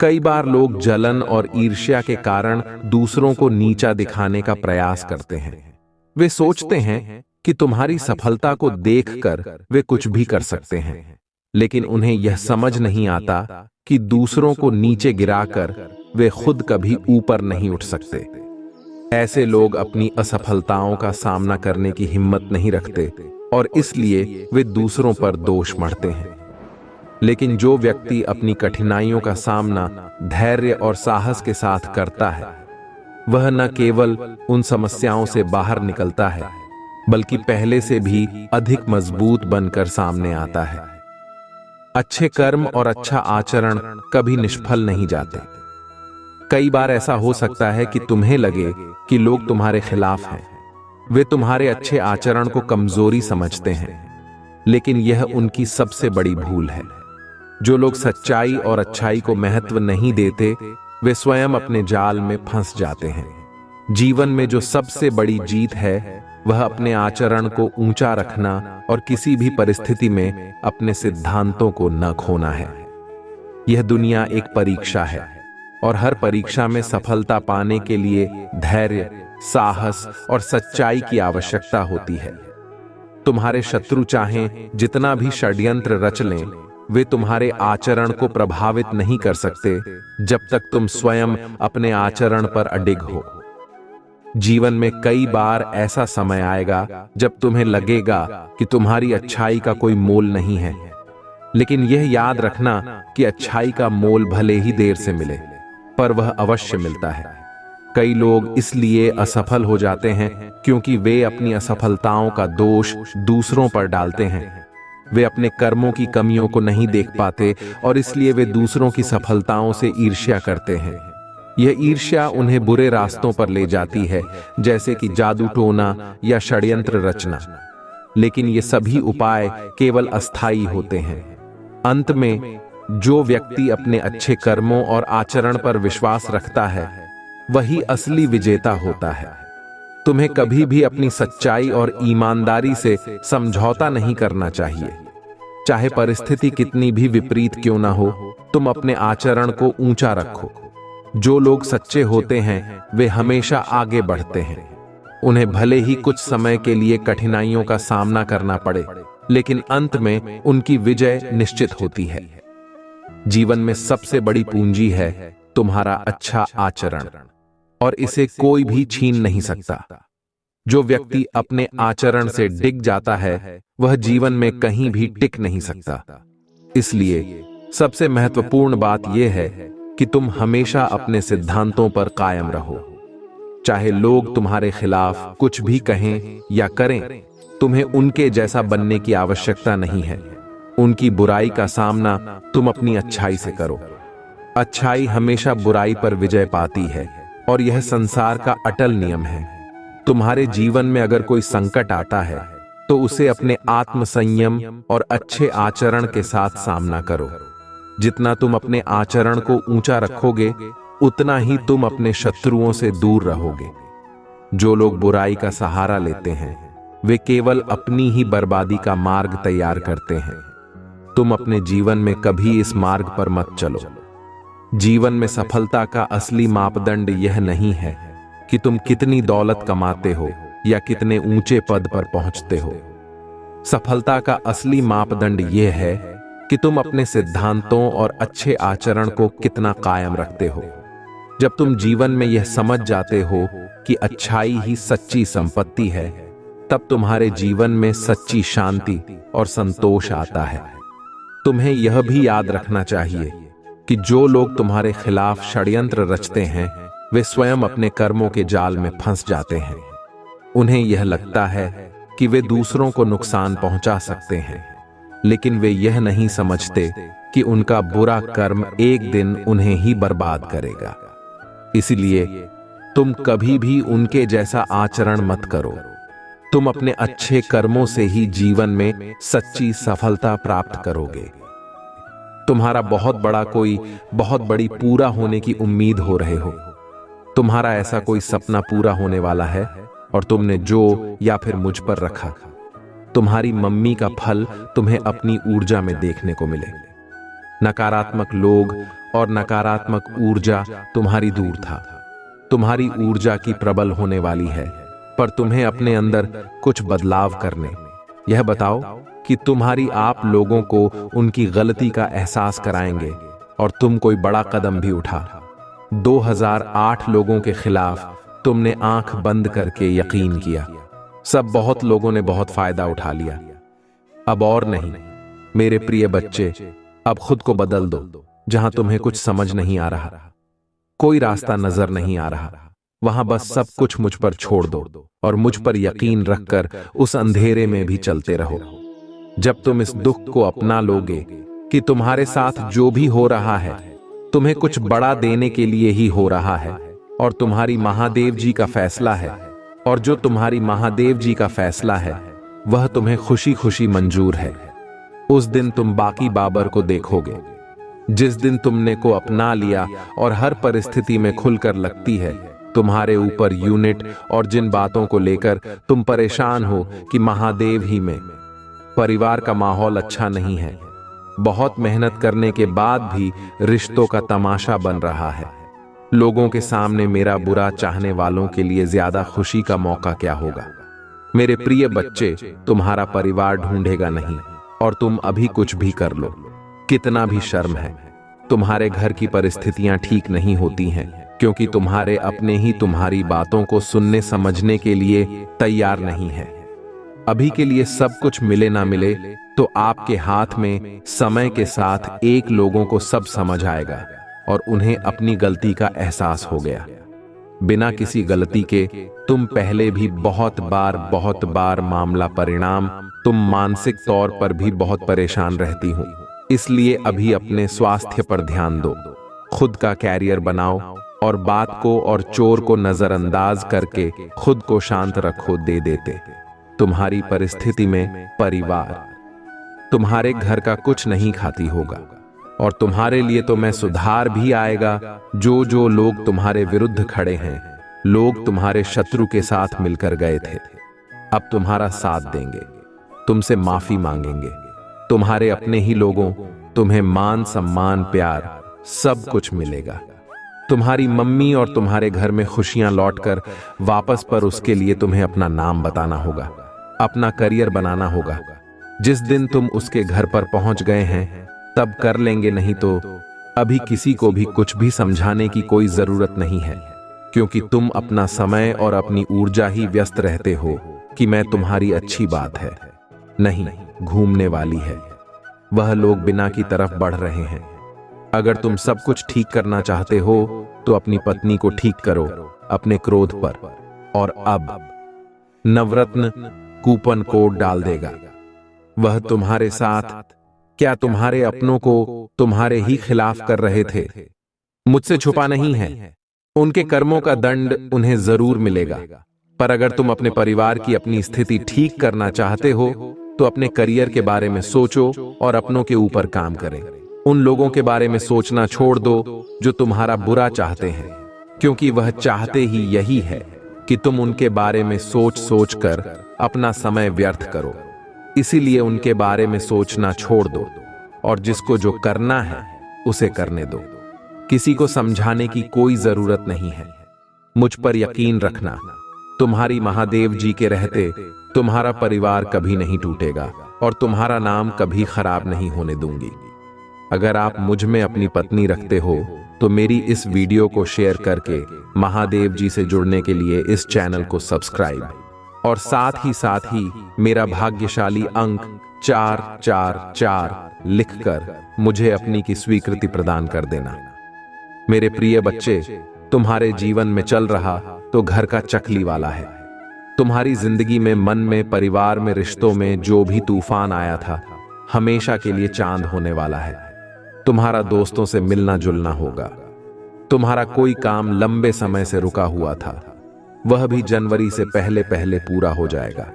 कई बार लोग जलन और ईर्ष्या के कारण दूसरों को नीचा दिखाने का प्रयास करते हैं। वे सोचते हैं कि तुम्हारी सफलता को देखकर वे कुछ भी कर सकते हैं, लेकिन उन्हें यह समझ नहीं आता कि दूसरों को नीचे गिराकर वे खुद कभी ऊपर नहीं उठ सकते। ऐसे लोग अपनी असफलताओं का सामना करने की हिम्मत नहीं रखते और इसलिए वे दूसरों पर दोष मढ़ते हैं। लेकिन जो व्यक्ति अपनी कठिनाइयों का सामना धैर्य और साहस के साथ करता है, वह न केवल उन समस्याओं से बाहर निकलता है, बल्कि पहले से भी अधिक मजबूत बनकर सामने आता है। अच्छे कर्म और अच्छा आचरण कभी निष्फल नहीं जाते। कई बार ऐसा हो सकता है कि तुम्हें लगे कि लोग तुम्हारे खिलाफ हैं, वे तुम्हारे अच्छे आचरण को कमजोरी समझते हैं, लेकिन यह उनकी सबसे बड़ी भूल है। जो लोग सच्चाई और अच्छाई को महत्व नहीं देते, वे स्वयं अपने जाल में फंस जाते हैं। जीवन में जो सबसे बड़ी जीत है, वह अपने आचरण को ऊंचा रखना और किसी भी परिस्थिति में अपने सिद्धांतों को न खोना है। यह दुनिया एक परीक्षा है और हर परीक्षा में सफलता पाने के लिए धैर्य, साहस और सच्चाई की आवश्यकता होती है। तुम्हारे शत्रु चाहें जितना भी षड्यंत्र रच लें, वे तुम्हारे आचरण को प्रभावित नहीं कर सकते जब तक तुम स्वयं अपने आचरण पर अडिग हो। जीवन में कई बार ऐसा समय आएगा जब तुम्हें लगेगा कि तुम्हारी अच्छाई का कोई मोल नहीं है, लेकिन यह याद रखना कि अच्छाई का मोल भले ही देर से मिले, पर वह अवश्य मिलता है। कई लोग इसलिए असफल हो जाते हैं क्योंकि वे अपनी असफलताओं का दोष दूसरों पर डालते हैं। वे अपने कर्मों की कमियों को नहीं देख पाते और इसलिए वे दूसरों की सफलताओं से ईर्ष्या करते हैं। यह ईर्ष्या उन्हें बुरे रास्तों पर ले जाती है, जैसे कि जादू टोना या षड्यंत्र रचना। लेकिन ये सभी उपाय केवल अस्थायी होते हैं। अंत में जो व्यक्ति अपने अच्छे कर्मों और आचरण पर विश्वास रखता है, वही असली विजेता होता है। तुम्हें कभी भी अपनी सच्चाई और ईमानदारी से समझौता नहीं करना चाहिए। चाहे परिस्थिति कितनी भी विपरीत क्यों ना हो, तुम अपने आचरण को ऊंचा रखो। जो लोग सच्चे होते हैं, वे हमेशा आगे बढ़ते हैं। उन्हें भले ही कुछ समय के लिए कठिनाइयों का सामना करना पड़े, लेकिन अंत में उनकी विजय निश्चित होती है। जीवन में सबसे बड़ी पूंजी है तुम्हारा अच्छा आचरण, और इसे कोई भी छीन नहीं सकता। जो व्यक्ति अपने आचरण से डिग जाता है, वह जीवन में कहीं भी टिक नहीं सकता। इसलिए सबसे महत्वपूर्ण बात यह है कि तुम हमेशा अपने सिद्धांतों पर कायम रहो। चाहे लोग तुम्हारे खिलाफ कुछ भी कहें या करें, तुम्हें उनके जैसा बनने की आवश्यकता नहीं है। उनकी बुराई का सामना तुम अपनी अच्छाई से करो। अच्छाई हमेशा बुराई पर विजय पाती है और यह संसार का अटल नियम है। तुम्हारे जीवन में अगर कोई संकट आता है, तो उसे अपने आत्मसंयम और अच्छे आचरण के साथ सामना करो। जितना तुम अपने आचरण को ऊंचा रखोगे, उतना ही तुम अपने शत्रुओं से दूर रहोगे। जो लोग बुराई का सहारा लेते हैं, वे केवल अपनी ही बर्बादी का मार्ग तैयार करते हैं। तुम अपने जीवन में कभी इस मार्ग पर मत चलो। जीवन में सफलता का असली मापदंड यह नहीं है कि तुम कितनी दौलत कमाते हो या कितने ऊंचे पद पर पहुंचते हो। सफलता का असली मापदंड यह है कि तुम अपने सिद्धांतों और अच्छे आचरण को कितना कायम रखते हो। जब तुम जीवन में यह समझ जाते हो कि अच्छाई ही सच्ची संपत्ति है, तब तुम्हारे जीवन में सच्ची शांति और संतोष आता है। तुम्हें यह भी याद रखना चाहिए कि जो लोग तुम्हारे खिलाफ षड्यंत्र रचते हैं, वे स्वयं अपने कर्मों के जाल में फंस जाते हैं। उन्हें यह लगता है कि वे दूसरों को नुकसान पहुंचा सकते हैं, लेकिन वे यह नहीं समझते कि उनका बुरा कर्म एक दिन उन्हें ही बर्बाद करेगा। इसलिए तुम कभी भी उनके जैसा आचरण मत करो। तुम अपने अच्छे कर्मों से ही जीवन में सच्ची सफलता प्राप्त करोगे। तुम्हारा बहुत बड़ी पूरा होने की उम्मीद हो रहे हो। तुम्हारा ऐसा कोई सपना पूरा होने वाला है और तुमने जो या फिर मुझ पर रखा, तुम्हारी मम्मी का फल तुम्हें अपनी ऊर्जा में देखने को मिले। नकारात्मक लोग और नकारात्मक ऊर्जा तुम्हारी दूर था। तुम्हारी ऊर्जा की प्रबल होने वाली है, पर तुम्हें अपने अंदर कुछ बदलाव करने। यह बताओ कि तुम्हारी आप लोगों को उनकी गलती का एहसास कराएंगे और तुम कोई बड़ा कदम भी उठा। 2008 लोगों के खिलाफ तुमने आंख बंद करके यकीन किया। बहुत लोगों ने बहुत फायदा उठा लिया। अब और नहीं। मेरे प्रिय बच्चे, अब खुद को बदल दो। जहां तुम्हें कुछ समझ नहीं आ रहा, कोई रास्ता नजर नहीं आ रहा, वहां बस सब कुछ मुझ पर छोड़ दो और मुझ पर यकीन रखकर उस अंधेरे में भी चलते रहो। जब तुम इस दुख को अपना लोगे कि तुम्हारे साथ जो भी हो रहा है तुम्हें कुछ बड़ा देने के लिए ही हो रहा है और तुम्हारी महादेव जी का फैसला है, और जो तुम्हारी महादेव जी का फैसला है वह तुम्हें खुशी खुशी मंजूर है, उस दिन तुम बाकी बाबर को देखोगे। जिस दिन तुमने को अपना लिया और हर परिस्थिति में खुलकर लगती है तुम्हारे ऊपर यूनिट, और जिन बातों को लेकर तुम परेशान हो कि महादेव ही में परिवार का माहौल अच्छा नहीं है, बहुत मेहनत करने के बाद भी रिश्तों का तमाशा बन रहा है। लोगों के सामने मेरा बुरा चाहने वालों के लिए ज्यादा खुशी का मौका क्या होगा। मेरे प्रिय बच्चे, तुम्हारा परिवार ढूंढेगा नहीं और तुम अभी कुछ भी कर लो। कितना भी शर्म है, तुम्हारे घर की परिस्थितियां ठीक नहीं होती हैं क्योंकि तुम्हारे अपने ही तुम्हारी बातों को सुनने समझने के लिए तैयार नहीं है। अभी के लिए सब कुछ मिले ना मिले तो आपके हाथ में समय के साथ एक लोगों को सब समझ आएगा और उन्हें अपनी गलती का एहसास हो गया। बिना किसी गलती के तुम पहले भी बहुत बार मामला परिणाम तुम मानसिक तौर पर भी बहुत परेशान रहती हो। इसलिए अभी अपने स्वास्थ्य पर ध्यान दो, खुद का कैरियर बनाओ और बात को और चोर को नजरअंदाज करके खुद को शांत रखो। दे देते तुम्हारी परिस्थिति में परिवार तुम्हारे घर का कुछ नहीं खाती होगा और तुम्हारे लिए तो मैं सुधार भी आएगा। जो लोग तुम्हारे विरुद्ध खड़े हैं, लोग तुम्हारे शत्रु के साथ मिलकर गए थे, अब तुम्हारा साथ देंगे, तुमसे माफी मांगेंगे। तुम्हारे अपने ही लोगों तुम्हें मान सम्मान प्यार सब कुछ मिलेगा। तुम्हारी मम्मी और तुम्हारे घर में खुशियां लौटकर वापस, पर उसके लिए तुम्हें अपना नाम बताना होगा, अपना करियर बनाना होगा। जिस दिन तुम उसके घर पर पहुंच गए हैं तब कर लेंगे, नहीं तो अभी किसी को भी कुछ भी समझाने की कोई जरूरत नहीं है क्योंकि तुम अपना समय और अपनी ऊर्जा ही व्यस्त रहते हो कि मैं तुम्हारी अच्छी बात है नहीं घूमने वाली है। वह लोग बिना की तरफ बढ़ रहे हैं। अगर तुम सब कुछ ठीक करना चाहते हो तो अपनी पत्नी को ठीक करो अपने क्रोध पर, और अब नवरत्न कूपन कोड डाल देगा। वह तुम्हारे साथ क्या तुम्हारे अपनों को तुम्हारे ही खिलाफ कर रहे थे। मुझसे छुपा नहीं है, उनके कर्मों का दंड उन्हें जरूर मिलेगा। पर अगर तुम अपने परिवार की अपनी स्थिति ठीक करना चाहते हो तो अपने करियर के बारे में सोचो और अपनों के ऊपर काम करें। उन लोगों के बारे में सोचना छोड़ दो जो तुम्हारा बुरा चाहते हैं, क्योंकि वह चाहते ही यही है कि तुम उनके बारे में सोच कर अपना समय व्यर्थ करो। इसीलिए उनके बारे में सोचना छोड़ दो और जिसको जो करना है उसे करने दो। किसी को समझाने की कोई जरूरत नहीं है। मुझ पर यकीन रखना, तुम्हारी महादेव जी के रहते तुम्हारा परिवार कभी नहीं टूटेगा और तुम्हारा नाम कभी खराब नहीं होने दूंगी। अगर आप मुझ में अपनी पत्नी रखते हो तो मेरी इस वीडियो को शेयर करके महादेव जी से जुड़ने के लिए इस चैनल को सब्सक्राइब और साथ ही मेरा भाग्यशाली अंक 444 लिखकर मुझे अपनी की स्वीकृति प्रदान कर देना। मेरे प्रिय बच्चे, तुम्हारे जीवन में चल रहा तो घर का चकली वाला है। तुम्हारी जिंदगी में, मन में, परिवार में, रिश्तों में जो भी तूफान आया था हमेशा के लिए चांद होने वाला है। तुम्हारा दोस्तों से मिलना जुलना होगा। तुम्हारा कोई काम लंबे समय से रुका हुआ था, वह भी जनवरी से पहले पूरा हो जाएगा।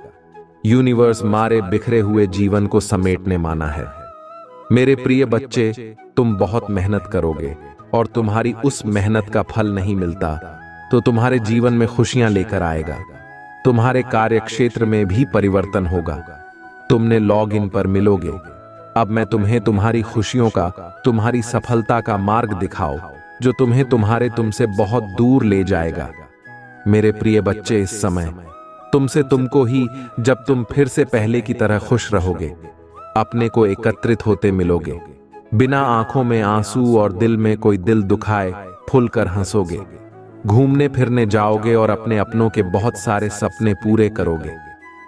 यूनिवर्स मारे बिखरे हुए जीवन को समेटने माना है। मेरे प्रिय बच्चे, तुम बहुत मेहनत करोगे और तुम्हारी उस मेहनत का फल नहीं मिलता तो तुम्हारे जीवन में खुशियां लेकर आएगा। तुम्हारे कार्य क्षेत्र में भी परिवर्तन होगा। तुमने लॉग इन पर मिलोगे, अब मैं तुम्हें तुम्हारी खुशियों का, तुम्हारी सफलता का मार्ग दिखाओ, जो तुम्हें तुम्हारे तुमसे बहुत दूर ले जाएगा। मेरे प्रिय बच्चे, इस समय तुमसे तुमको ही, जब तुम फिर से पहले की तरह खुश रहोगे, अपने को एकत्रित होते मिलोगे, बिना आंखों में आंसू और दिल में कोई दिल दुखाए खुलकर हंसोगे, घूमने फिरने जाओगे और अपने अपनों के बहुत सारे सपने पूरे करोगे,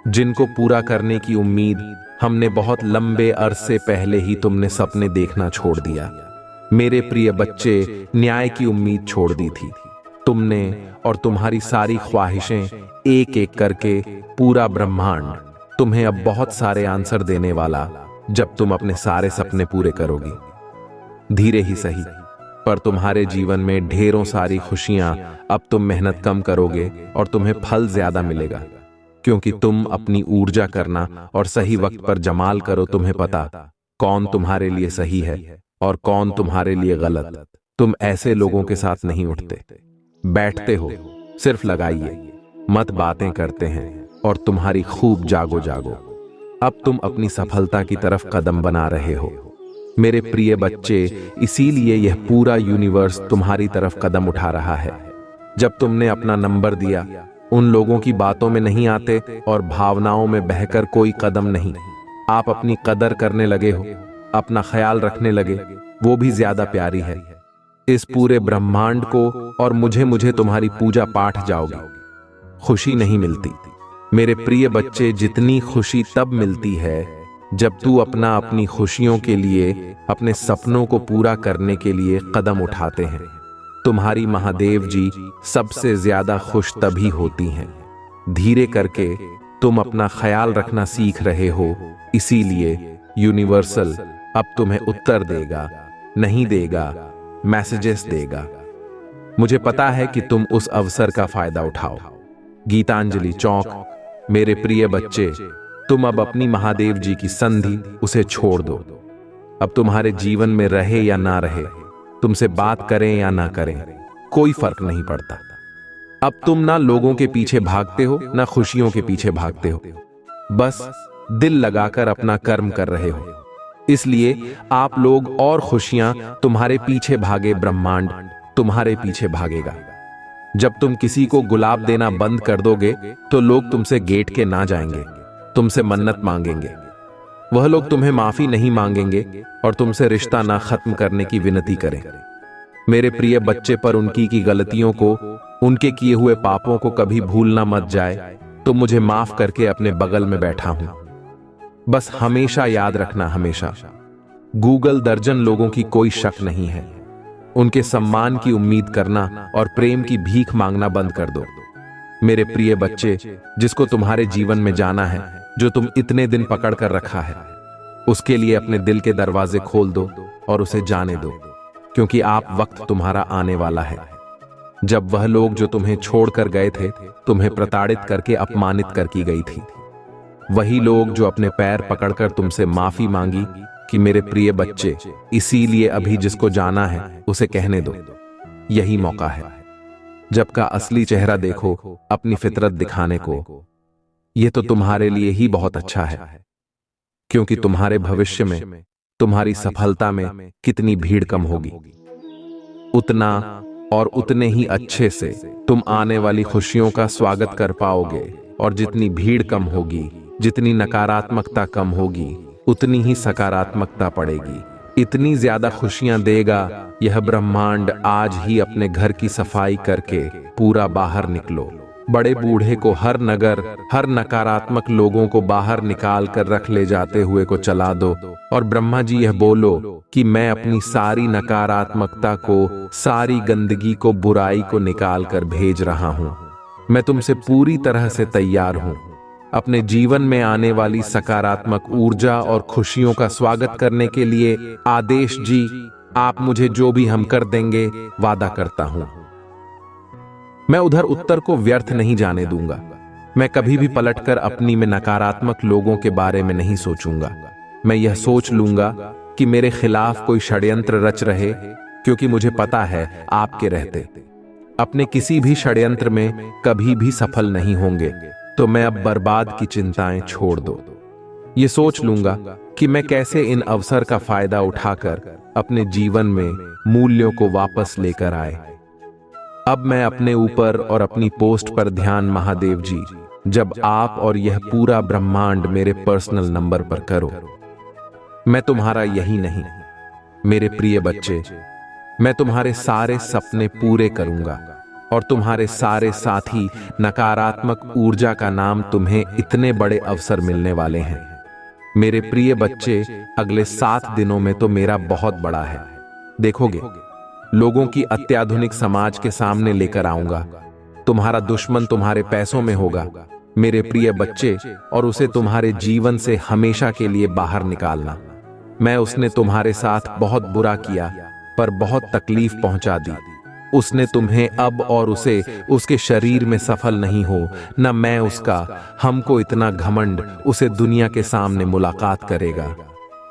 जिनको पूरा करने की उम्मीद हमने बहुत लंबे अरसे पहले ही तुमने सपने देखना छोड़ दिया। मेरे प्रिय बच्चे, न्याय की उम्मीद छोड़ दी थी तुमने, और तुम्हारी सारी ख्वाहिशें एक एक करके पूरा ब्रह्मांड तुम्हें अब बहुत सारे आंसर देने वाला, जब तुम अपने सारे सपने पूरे करोगे। धीरे ही सही, पर तुम्हारे जीवन में ढेरों सारी खुशियां। अब तुम मेहनत कम करोगे और तुम्हें फल ज्यादा मिलेगा, क्योंकि तुम अपनी ऊर्जा करना और सही वक्त पर जमाल करो। तुम्हें पता कौन तुम्हारे लिए सही है और कौन तुम्हारे लिए गलत। तुम ऐसे लोगों के साथ नहीं उठते बैठते हो, सिर्फ लगाइए मत बातें करते हैं और तुम्हारी खूब जागो जागो। अब तुम अपनी सफलता की तरफ कदम बना रहे हो मेरे प्रिय बच्चे, इसीलिए यह पूरा यूनिवर्स तुम्हारी तरफ कदम उठा रहा है। जब तुमने अपना नंबर दिया, उन लोगों की बातों में नहीं आते और भावनाओं में बहकर कोई कदम नहीं। आप अपनी कदर करने लगे हो, अपना ख्याल रखने लगे, वो भी ज्यादा प्यारी है। इस पूरे ब्रह्मांड को और मुझे तुम्हारी पूजा पाठ जाओगे। खुशी नहीं मिलती मेरे प्रिय बच्चे, जितनी खुशी तब मिलती है जब तू अपनी खुशियों के लिए, अपने सपनों को पूरा करने के लिए कदम उठाते हैं। तुम्हारी महादेव जी सबसे ज्यादा खुश तभी होती हैं। धीरे करके तुम अपना ख्याल रखना सीख रहे हो, इसीलिए यूनिवर्सल अब तुम्हें उत्तर देगा, नहीं देगा, मैसेजेस देगा। मुझे पता है कि तुम उस अवसर का फायदा उठाओ। गीतांजलि चौक, मेरे प्रिय बच्चे, तुम अब अपनी महादेव जी की संधि उसे छोड़ दो। अब तुम्हारे जीवन में रहे या ना रहे, तुमसे बात करें या ना करें, कोई फर्क नहीं पड़ता। अब तुम ना लोगों के पीछे भागते हो, ना खुशियों के पीछे भागते हो, बस दिल लगाकर अपना कर्म कर रहे हो। इसलिए आप लोग और खुशियां तुम्हारे पीछे भागे, ब्रह्मांड तुम्हारे पीछे भागेगा। जब तुम किसी को गुलाब देना बंद कर दोगे तो लोग तुमसे गेट के ना जाएंगे, तुमसे मन्नत मांगेंगे। वह लोग तुम्हें माफी नहीं मांगेंगे और तुमसे रिश्ता ना खत्म करने की विनती करें। मेरे प्रिय बच्चे, पर उनकी की गलतियों को, उनके किए हुए पापों को कभी भूलना मत जाए। तुम मुझे माफ करके अपने बगल में बैठा हूं। बस हमेशा याद रखना, हमेशा गूगल दर्जन लोगों की कोई शक नहीं है। उनके सम्मान की उम्मीद करना और प्रेम की भीख मांगना बंद कर दो। मेरे प्रिय बच्चे, जिसको तुम्हारे जीवन में जाना है, जो तुम इतने दिन पकड़ कर रखा है, उसके लिए अपने दिल के दरवाजे खोल दो और उसे जाने दो, क्योंकि आप वक्त तुम्हारा आने वाला है जब वह लोग जो तुम्हें छोड़कर गए थे, तुम्हें प्रताड़ित करके अपमानित कर की गई थी, वही लोग जो अपने पैर पकड़कर तुमसे माफी मांगी कि मेरे प्रिय बच्चे, इसीलिए अभी जिसको जाना है उसे कहने दो। यही मौका है जब का असली चेहरा देखो, अपनी फितरत दिखाने को। यह तो तुम्हारे लिए ही बहुत अच्छा है, क्योंकि तुम्हारे भविष्य में, तुम्हारी सफलता में कितनी भीड़ कम होगी, उतना और उतने ही अच्छे से तुम आने वाली खुशियों का स्वागत कर पाओगे। और जितनी भीड़ कम होगी, जितनी नकारात्मकता कम होगी, उतनी ही सकारात्मकता पड़ेगी। इतनी ज्यादा खुशियां देगा यह ब्रह्मांड। आज ही अपने घर की सफाई करके पूरा बाहर निकलो। बड़े बूढ़े को, हर नगर, हर नकारात्मक लोगों को बाहर निकाल कर रख ले जाते हुए को चला दो और ब्रह्मा जी यह बोलो कि मैं अपनी सारी नकारात्मकता को, सारी गंदगी को, बुराई को निकाल कर भेज रहा हूं। मैं तुमसे पूरी तरह से तैयार हूं। अपने जीवन में आने वाली सकारात्मक ऊर्जा और खुशियों का स्वागत करने के लिए आदेश जी, आप मुझे जो भी हम कर देंगे, वादा करता हूं। मैं उधर उत्तर को व्यर्थ नहीं जाने दूंगा। मैं कभी भी पलटकर अपनी में नकारात्मक लोगों के बारे में नहीं सोचूंगा। मैं यह सोच लूंगा कि मेरे खिलाफ कोई षड्यंत्र रच रहे, क्योंकि मुझे पता है आपके रहते अपने किसी भी षड्यंत्र में कभी भी सफल नहीं होंगे। तो मैं अब बर्बाद की चिंताएं छोड़ दो। ये सोच लूंगा कि मैं कैसे इन अवसर का फायदा उठाकर अपने जीवन में मूल्यों को वापस लेकर आए। अब मैं अपने ऊपर और अपनी पोस्ट पर ध्यान महादेव जी, जब आप और यह पूरा ब्रह्मांड मेरे पर्सनल नंबर पर करो। मैं तुम्हारा यही नहीं मेरे प्रिय बच्चे, मैं तुम्हारे सारे सपने पूरे करूंगा और तुम्हारे सारे साथी नकारात्मक ऊर्जा का नाम तुम्हें इतने बड़े अवसर मिलने वाले हैं। मेरे प्रिय बच्चे, अगले 7 दिनों में तो मेरा बहुत बड़ा है। देखोगे, लोगों की अत्याधुनिक समाज के सामने लेकर आऊंगा। तुम्हारा दुश्मन तुम्हारे पैसों में होगा मेरे प्रिय बच्चे, और उसे तुम्हारे जीवन से हमेशा के लिए बाहर निकालना। मैं उसने तुम्हारे साथ बहुत बुरा किया, पर बहुत तकलीफ पहुंचा दी। उसने तुम्हें अब और उसे उसके शरीर में सफल नहीं हो न मैं उसका। हमको इतना घमंड, उसे दुनिया के सामने मुलाकात करेगा।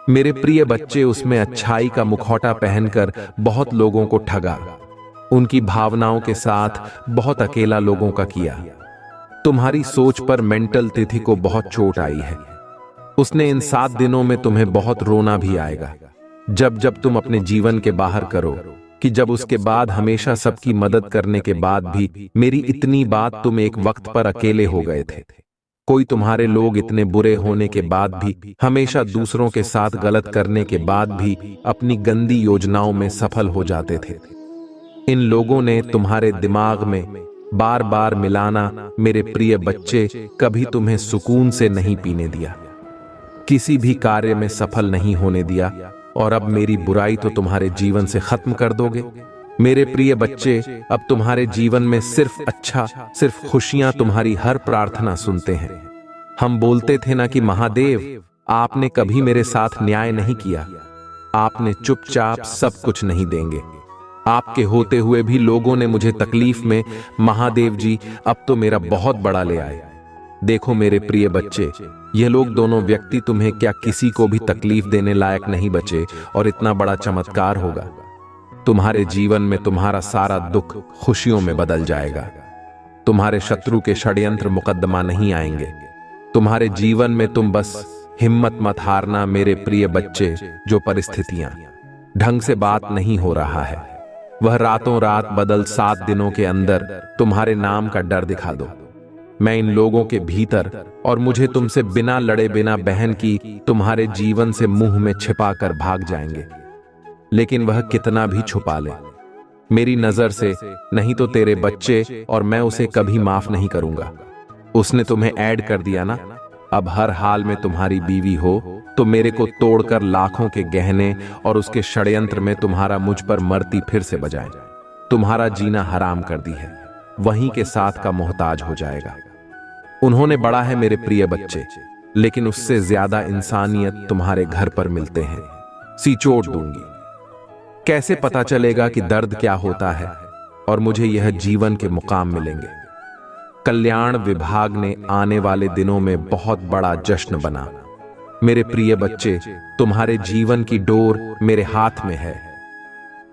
मेरे प्रिय बच्चे, उसमें अच्छाई का मुखौटा पहनकर बहुत लोगों को ठगा, उनकी भावनाओं के साथ बहुत अकेला लोगों का किया। तुम्हारी सोच पर मेंटल तिथि को बहुत चोट आई है। उसने इन 7 दिनों में तुम्हें बहुत रोना भी आएगा, जब जब तुम अपने जीवन के बाहर करो कि जब उसके बाद हमेशा सबकी मदद करने के बाद भी मेरी इतनी बात तुम एक वक्त पर अकेले हो गए थे। कोई तुम्हारे लोग इतने बुरे होने के बाद भी, हमेशा दूसरों के साथ गलत करने के बाद भी अपनी गंदी योजनाओं में सफल हो जाते थे। इन लोगों ने तुम्हारे दिमाग में बार बार मिलाना मेरे प्रिय बच्चे कभी तुम्हें सुकून से नहीं पीने दिया, किसी भी कार्य में सफल नहीं होने दिया, और अब मेरी बुराई तो तुम्हारे जीवन से खत्म कर दोगे। मेरे प्रिय बच्चे, अब तुम्हारे जीवन में सिर्फ अच्छा, सिर्फ खुशियां तुम्हारी हर प्रार्थना सुनते हैं। हम बोलते थे ना कि महादेव, आपने कभी मेरे साथ न्याय नहीं किया, आपने चुपचाप सब कुछ नहीं देंगे। आपके होते हुए भी लोगों ने मुझे तकलीफ में, महादेव जी अब तो मेरा बहुत बड़ा ले आए। देखो मेरे प्रिय बच्चे, ये लोग दोनों व्यक्ति तुम्हें क्या किसी को भी तकलीफ देने लायक नहीं बचे, और इतना बड़ा चमत्कार होगा। तुम्हारे जीवन में तुम्हारा सारा दुख खुशियों में बदल जाएगा। तुम्हारे शत्रु के षड्यंत्र मुकद्दमा नहीं आएंगे। तुम्हारे जीवन में तुम बस हिम्मत मत हारना मेरे प्रिय बच्चे। जो परिस्थितियां ढंग से बात नहीं हो रहा है, वह रातों रात बदल 7 दिनों के अंदर तुम्हारे नाम का डर दिखा दो। मैं इन लोगों के भीतर, और मुझे तुमसे बिना लड़े बिना बहन की तुम्हारे जीवन से मुंह में छिपा कर भाग जाएंगे। लेकिन वह कितना भी छुपा ले मेरी नजर से, नहीं तो तेरे बच्चे और मैं उसे कभी माफ नहीं करूंगा। उसने तुम्हें ऐड कर दिया ना, अब हर हाल में तुम्हारी बीवी हो तो मेरे को तोड़कर लाखों के गहने और उसके षड्यंत्र में तुम्हारा मुझ पर मरती फिर से बजाए। तुम्हारा जीना हराम कर दी है, वहीं के साथ का मोहताज हो जाएगा। उन्होंने बड़ा है मेरे प्रिय बच्चे, लेकिन उससे ज्यादा इंसानियत तुम्हारे घर पर मिलते हैं। सिचोड़ दूंगी। कैसे पता चलेगा कि दर्द क्या होता है, और मुझे यह जीवन के मुकाम मिलेंगे। कल्याण विभाग ने आने वाले दिनों में बहुत बड़ा जश्न बना। मेरे प्रिय बच्चे, तुम्हारे जीवन की डोर मेरे हाथ में है।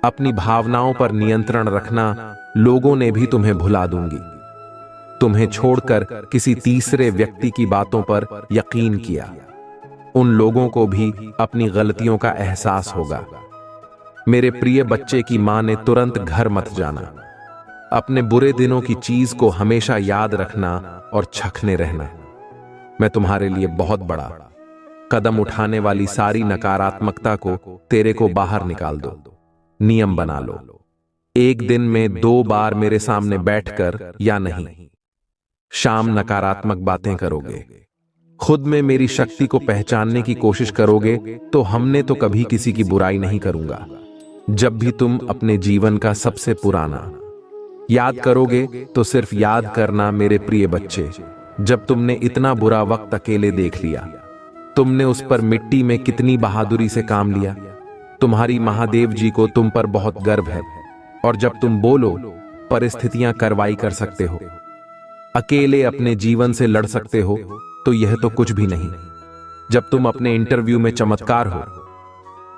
अपनी भावनाओं पर नियंत्रण रखना, लोगों ने भी तुम्हें भुला दूंगी। तुम्हें छोड़कर किसी तीसरे व्यक्ति की बातों पर यकीन किया, उन लोगों को भी अपनी गलतियों का एहसास होगा। मेरे प्रिय बच्चे की मां ने तुरंत घर मत जाना। अपने बुरे दिनों की चीज को हमेशा याद रखना और चखने रहना। मैं तुम्हारे लिए बहुत बड़ा कदम उठाने वाली सारी नकारात्मकता को तेरे को बाहर निकाल दो। नियम बना लो, एक दिन में 2 बार मेरे सामने बैठकर या नहीं। शाम नकारात्मक बातें करोगे, खुद में मेरी शक्ति को पहचानने की कोशिश करोगे तो हमने तो कभी किसी की बुराई नहीं करूंगा। जब भी तुम अपने जीवन का सबसे पुराना याद करोगे तो सिर्फ याद करना मेरे प्रिय बच्चे, जब तुमने इतना बुरा वक्त अकेले देख लिया, तुमने उस पर मिट्टी में कितनी बहादुरी से काम लिया। तुम्हारी महादेव जी को तुम पर बहुत गर्व है, और जब तुम बोलो परिस्थितियां कार्रवाई कर सकते हो, अकेले अपने जीवन से लड़ सकते हो, तो यह तो कुछ भी नहीं। जब तुम अपने इंटरव्यू में चमत्कार हो,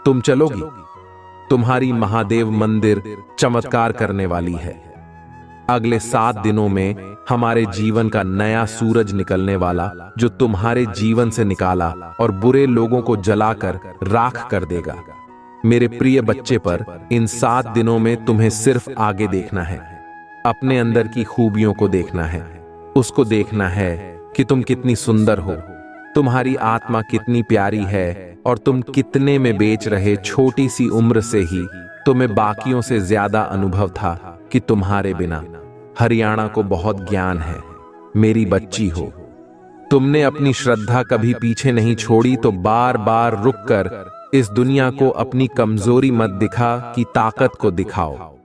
तुम चलोगी। तुम्हारी महादेव मंदिर चमत्कार करने वाली है। अगले 7 दिनों में हमारे जीवन का नया सूरज निकलने वाला, जो तुम्हारे जीवन से निकाला और बुरे लोगों को जलाकर राख कर देगा। मेरे प्रिय बच्चे, पर इन 7 दिनों में तुम्हें सिर्फ आगे देखना है, अपने अंदर की खूबियों को देखना है, उसको देखना है कि तुम कितनी सुंदर हो, तुम्हारी आत्मा कितनी प्यारी है, और तुम कितने में बेच रहे। छोटी सी उम्र से ही तुम्हें बाकियों से ज्यादा अनुभव था कि तुम्हारे बिना हरियाणा को बहुत ज्ञान है। मेरी बच्ची हो, तुमने अपनी श्रद्धा कभी पीछे नहीं छोड़ी, तो बार बार रुककर इस दुनिया को अपनी कमजोरी मत दिखा कि ताकत को दिखाओ।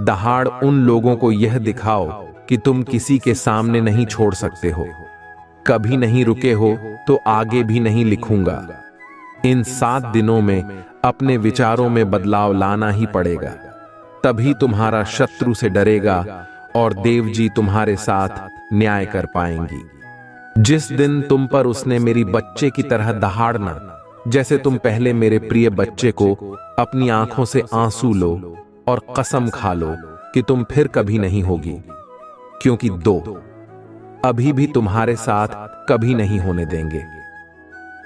दहाड़ उन लोगों को यह दिखाओ कि तुम किसी के सामने नहीं छोड़ सकते हो। कभी नहीं रुके हो तो आगे भी नहीं लिखूंगा। इन 7 दिनों में अपने विचारों में बदलाव लाना ही पड़ेगा, तभी तुम्हारा शत्रु से डरेगा और देव जी तुम्हारे साथ न्याय कर पाएंगी। जिस दिन तुम पर उसने मेरी बच्चे की तरह दहाड़ना, जैसे तुम पहले मेरे प्रिय बच्चे को अपनी आंखों से आंसू लो और कसम खा लो कि तुम फिर कभी नहीं होगी, क्योंकि 2 अभी भी तुम्हारे साथ कभी नहीं होने देंगे।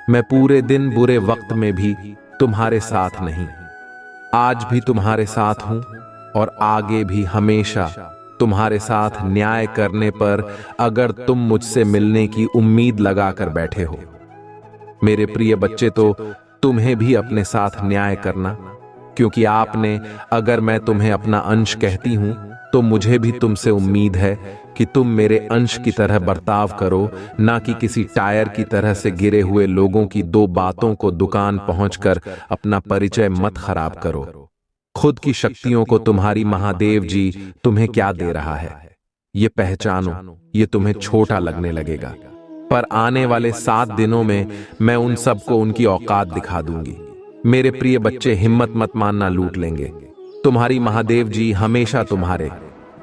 मैं पूरे दिन बुरे वक्त में भी तुम्हारे साथ नहीं, आज भी तुम्हारे साथ हूं और आगे भी हमेशा तुम्हारे साथ न्याय करने पर, अगर तुम मुझसे मिलने की उम्मीद लगाकर बैठे हो। मेरे प्रिय बच्चे, तो तुम्हें भी अपने साथ न्याय करना, क्योंकि आपने, अगर मैं तुम्हें अपना अंश कहती हूं, तो मुझे भी तुमसे उम्मीद है कि तुम मेरे अंश की तरह बर्ताव करो, ना कि किसी टायर की तरह से गिरे हुए लोगों की 2 बातों को दुकान पहुंचकर अपना परिचय मत खराब करो। खुद की शक्तियों को तुम्हारी महादेव जी तुम्हें क्या दे रहा है, ये पहचानो। ये तुम्हें छोटा लगने लगेगा, पर आने वाले 7 दिनों में मैं उन सबको उनकी औकात दिखा दूंगी। मेरे प्रिय बच्चे, हिम्मत मत मानना, लूट लेंगे। तुम्हारी महादेव जी हमेशा तुम्हारे।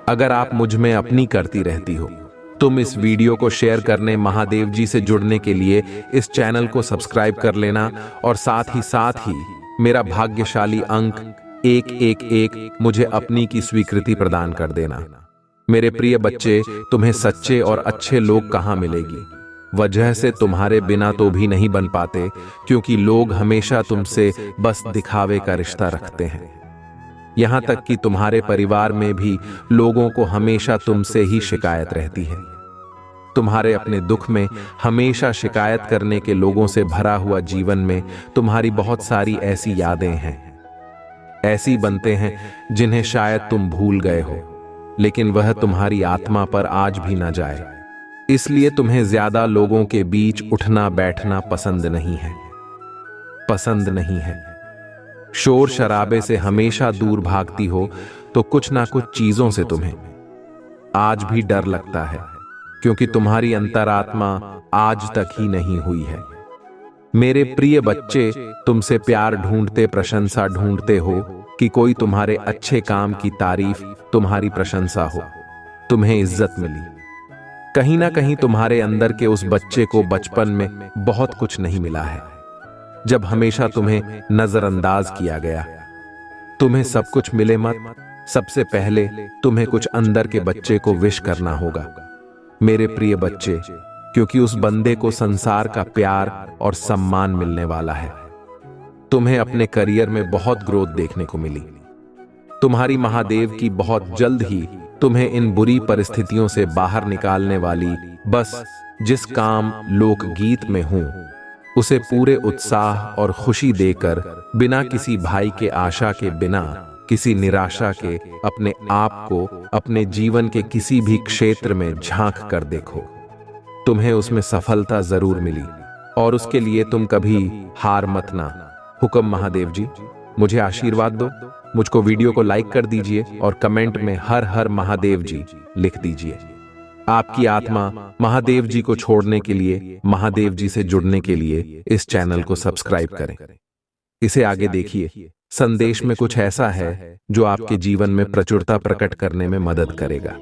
अगर आप मुझ में अपनी करती रहती हो, तुम इस वीडियो को शेयर करने, महादेव जी से जुड़ने के लिए इस चैनल को सब्सक्राइब कर लेना, और साथ ही मेरा भाग्यशाली अंक 111 मुझे अपनी की स्वीकृति प्रदान कर देना। मेरे प्रिय बच्चे, तुम्हें सच्चे और अच्छे लोग कहां मिलेगी? वजह से तुम्हारे बिना तो भी नहीं बन पाते, क्योंकि लोग हमेशा तुमसे बस दिखावे का रिश्ता रखते हैं। यहां तक कि तुम्हारे परिवार में भी लोगों को हमेशा तुमसे ही शिकायत रहती है। तुम्हारे अपने दुख में हमेशा शिकायत करने के लोगों से भरा हुआ जीवन में तुम्हारी बहुत सारी ऐसी यादें हैं, ऐसी बनते हैं जिन्हें शायद तुम भूल गए हो, लेकिन वह तुम्हारी आत्मा पर आज भी न जाए। इसलिए तुम्हें ज्यादा लोगों के बीच उठना बैठना पसंद नहीं है। शोर शराबे से हमेशा दूर भागती हो, तो कुछ ना कुछ चीजों से तुम्हें आज भी डर लगता है, क्योंकि तुम्हारी अंतरात्मा आज तक ही नहीं हुई है। मेरे प्रिय बच्चे, तुमसे प्यार ढूंढते, प्रशंसा ढूंढते हो कि कोई तुम्हारे अच्छे काम की तारीफ, तुम्हारी प्रशंसा हो, तुम्हें इज्जत मिली। कहीं ना कहीं तुम्हारे अंदर के उस बच्चे को बचपन में बहुत कुछ नहीं मिला है, जब हमेशा तुम्हें नजरअंदाज किया गया। तुम्हें सब कुछ मिले मत, सबसे पहले तुम्हें कुछ अंदर के बच्चे को विश करना होगा, मेरे प्रिय बच्चे, क्योंकि उस बंदे को संसार का प्यार और सम्मान मिलने वाला है। तुम्हें अपने करियर में बहुत ग्रोथ देखने को मिली। तुम्हारी महादेव की बहुत जल्द ही तुम्हें इन बुरी परिस्थितियों से बाहर निकालने वाली, बस जिस काम लोकगीत में हूं, उसे पूरे उत्साह और खुशी देकर, बिना किसी भाई के आशा के, बिना किसी निराशा के, अपने आप को अपने जीवन के किसी भी क्षेत्र में झांक कर देखो। तुम्हें उसमें सफलता जरूर मिली, और उसके लिए तुम कभी हार मत ना। हुक्म महादेव जी, मुझे आशीर्वाद दो। मुझको वीडियो को लाइक कर दीजिए और कमेंट में हर हर महादेव जी लिख दीजिए। आपकी आत्मा महादेव जी को छोड़ने के लिए, महादेव जी से जुड़ने के लिए इस चैनल को सब्सक्राइब करें। इसे आगे देखिए, संदेश में कुछ ऐसा है जो आपके जीवन में प्रचुरता प्रकट करने में मदद करेगा।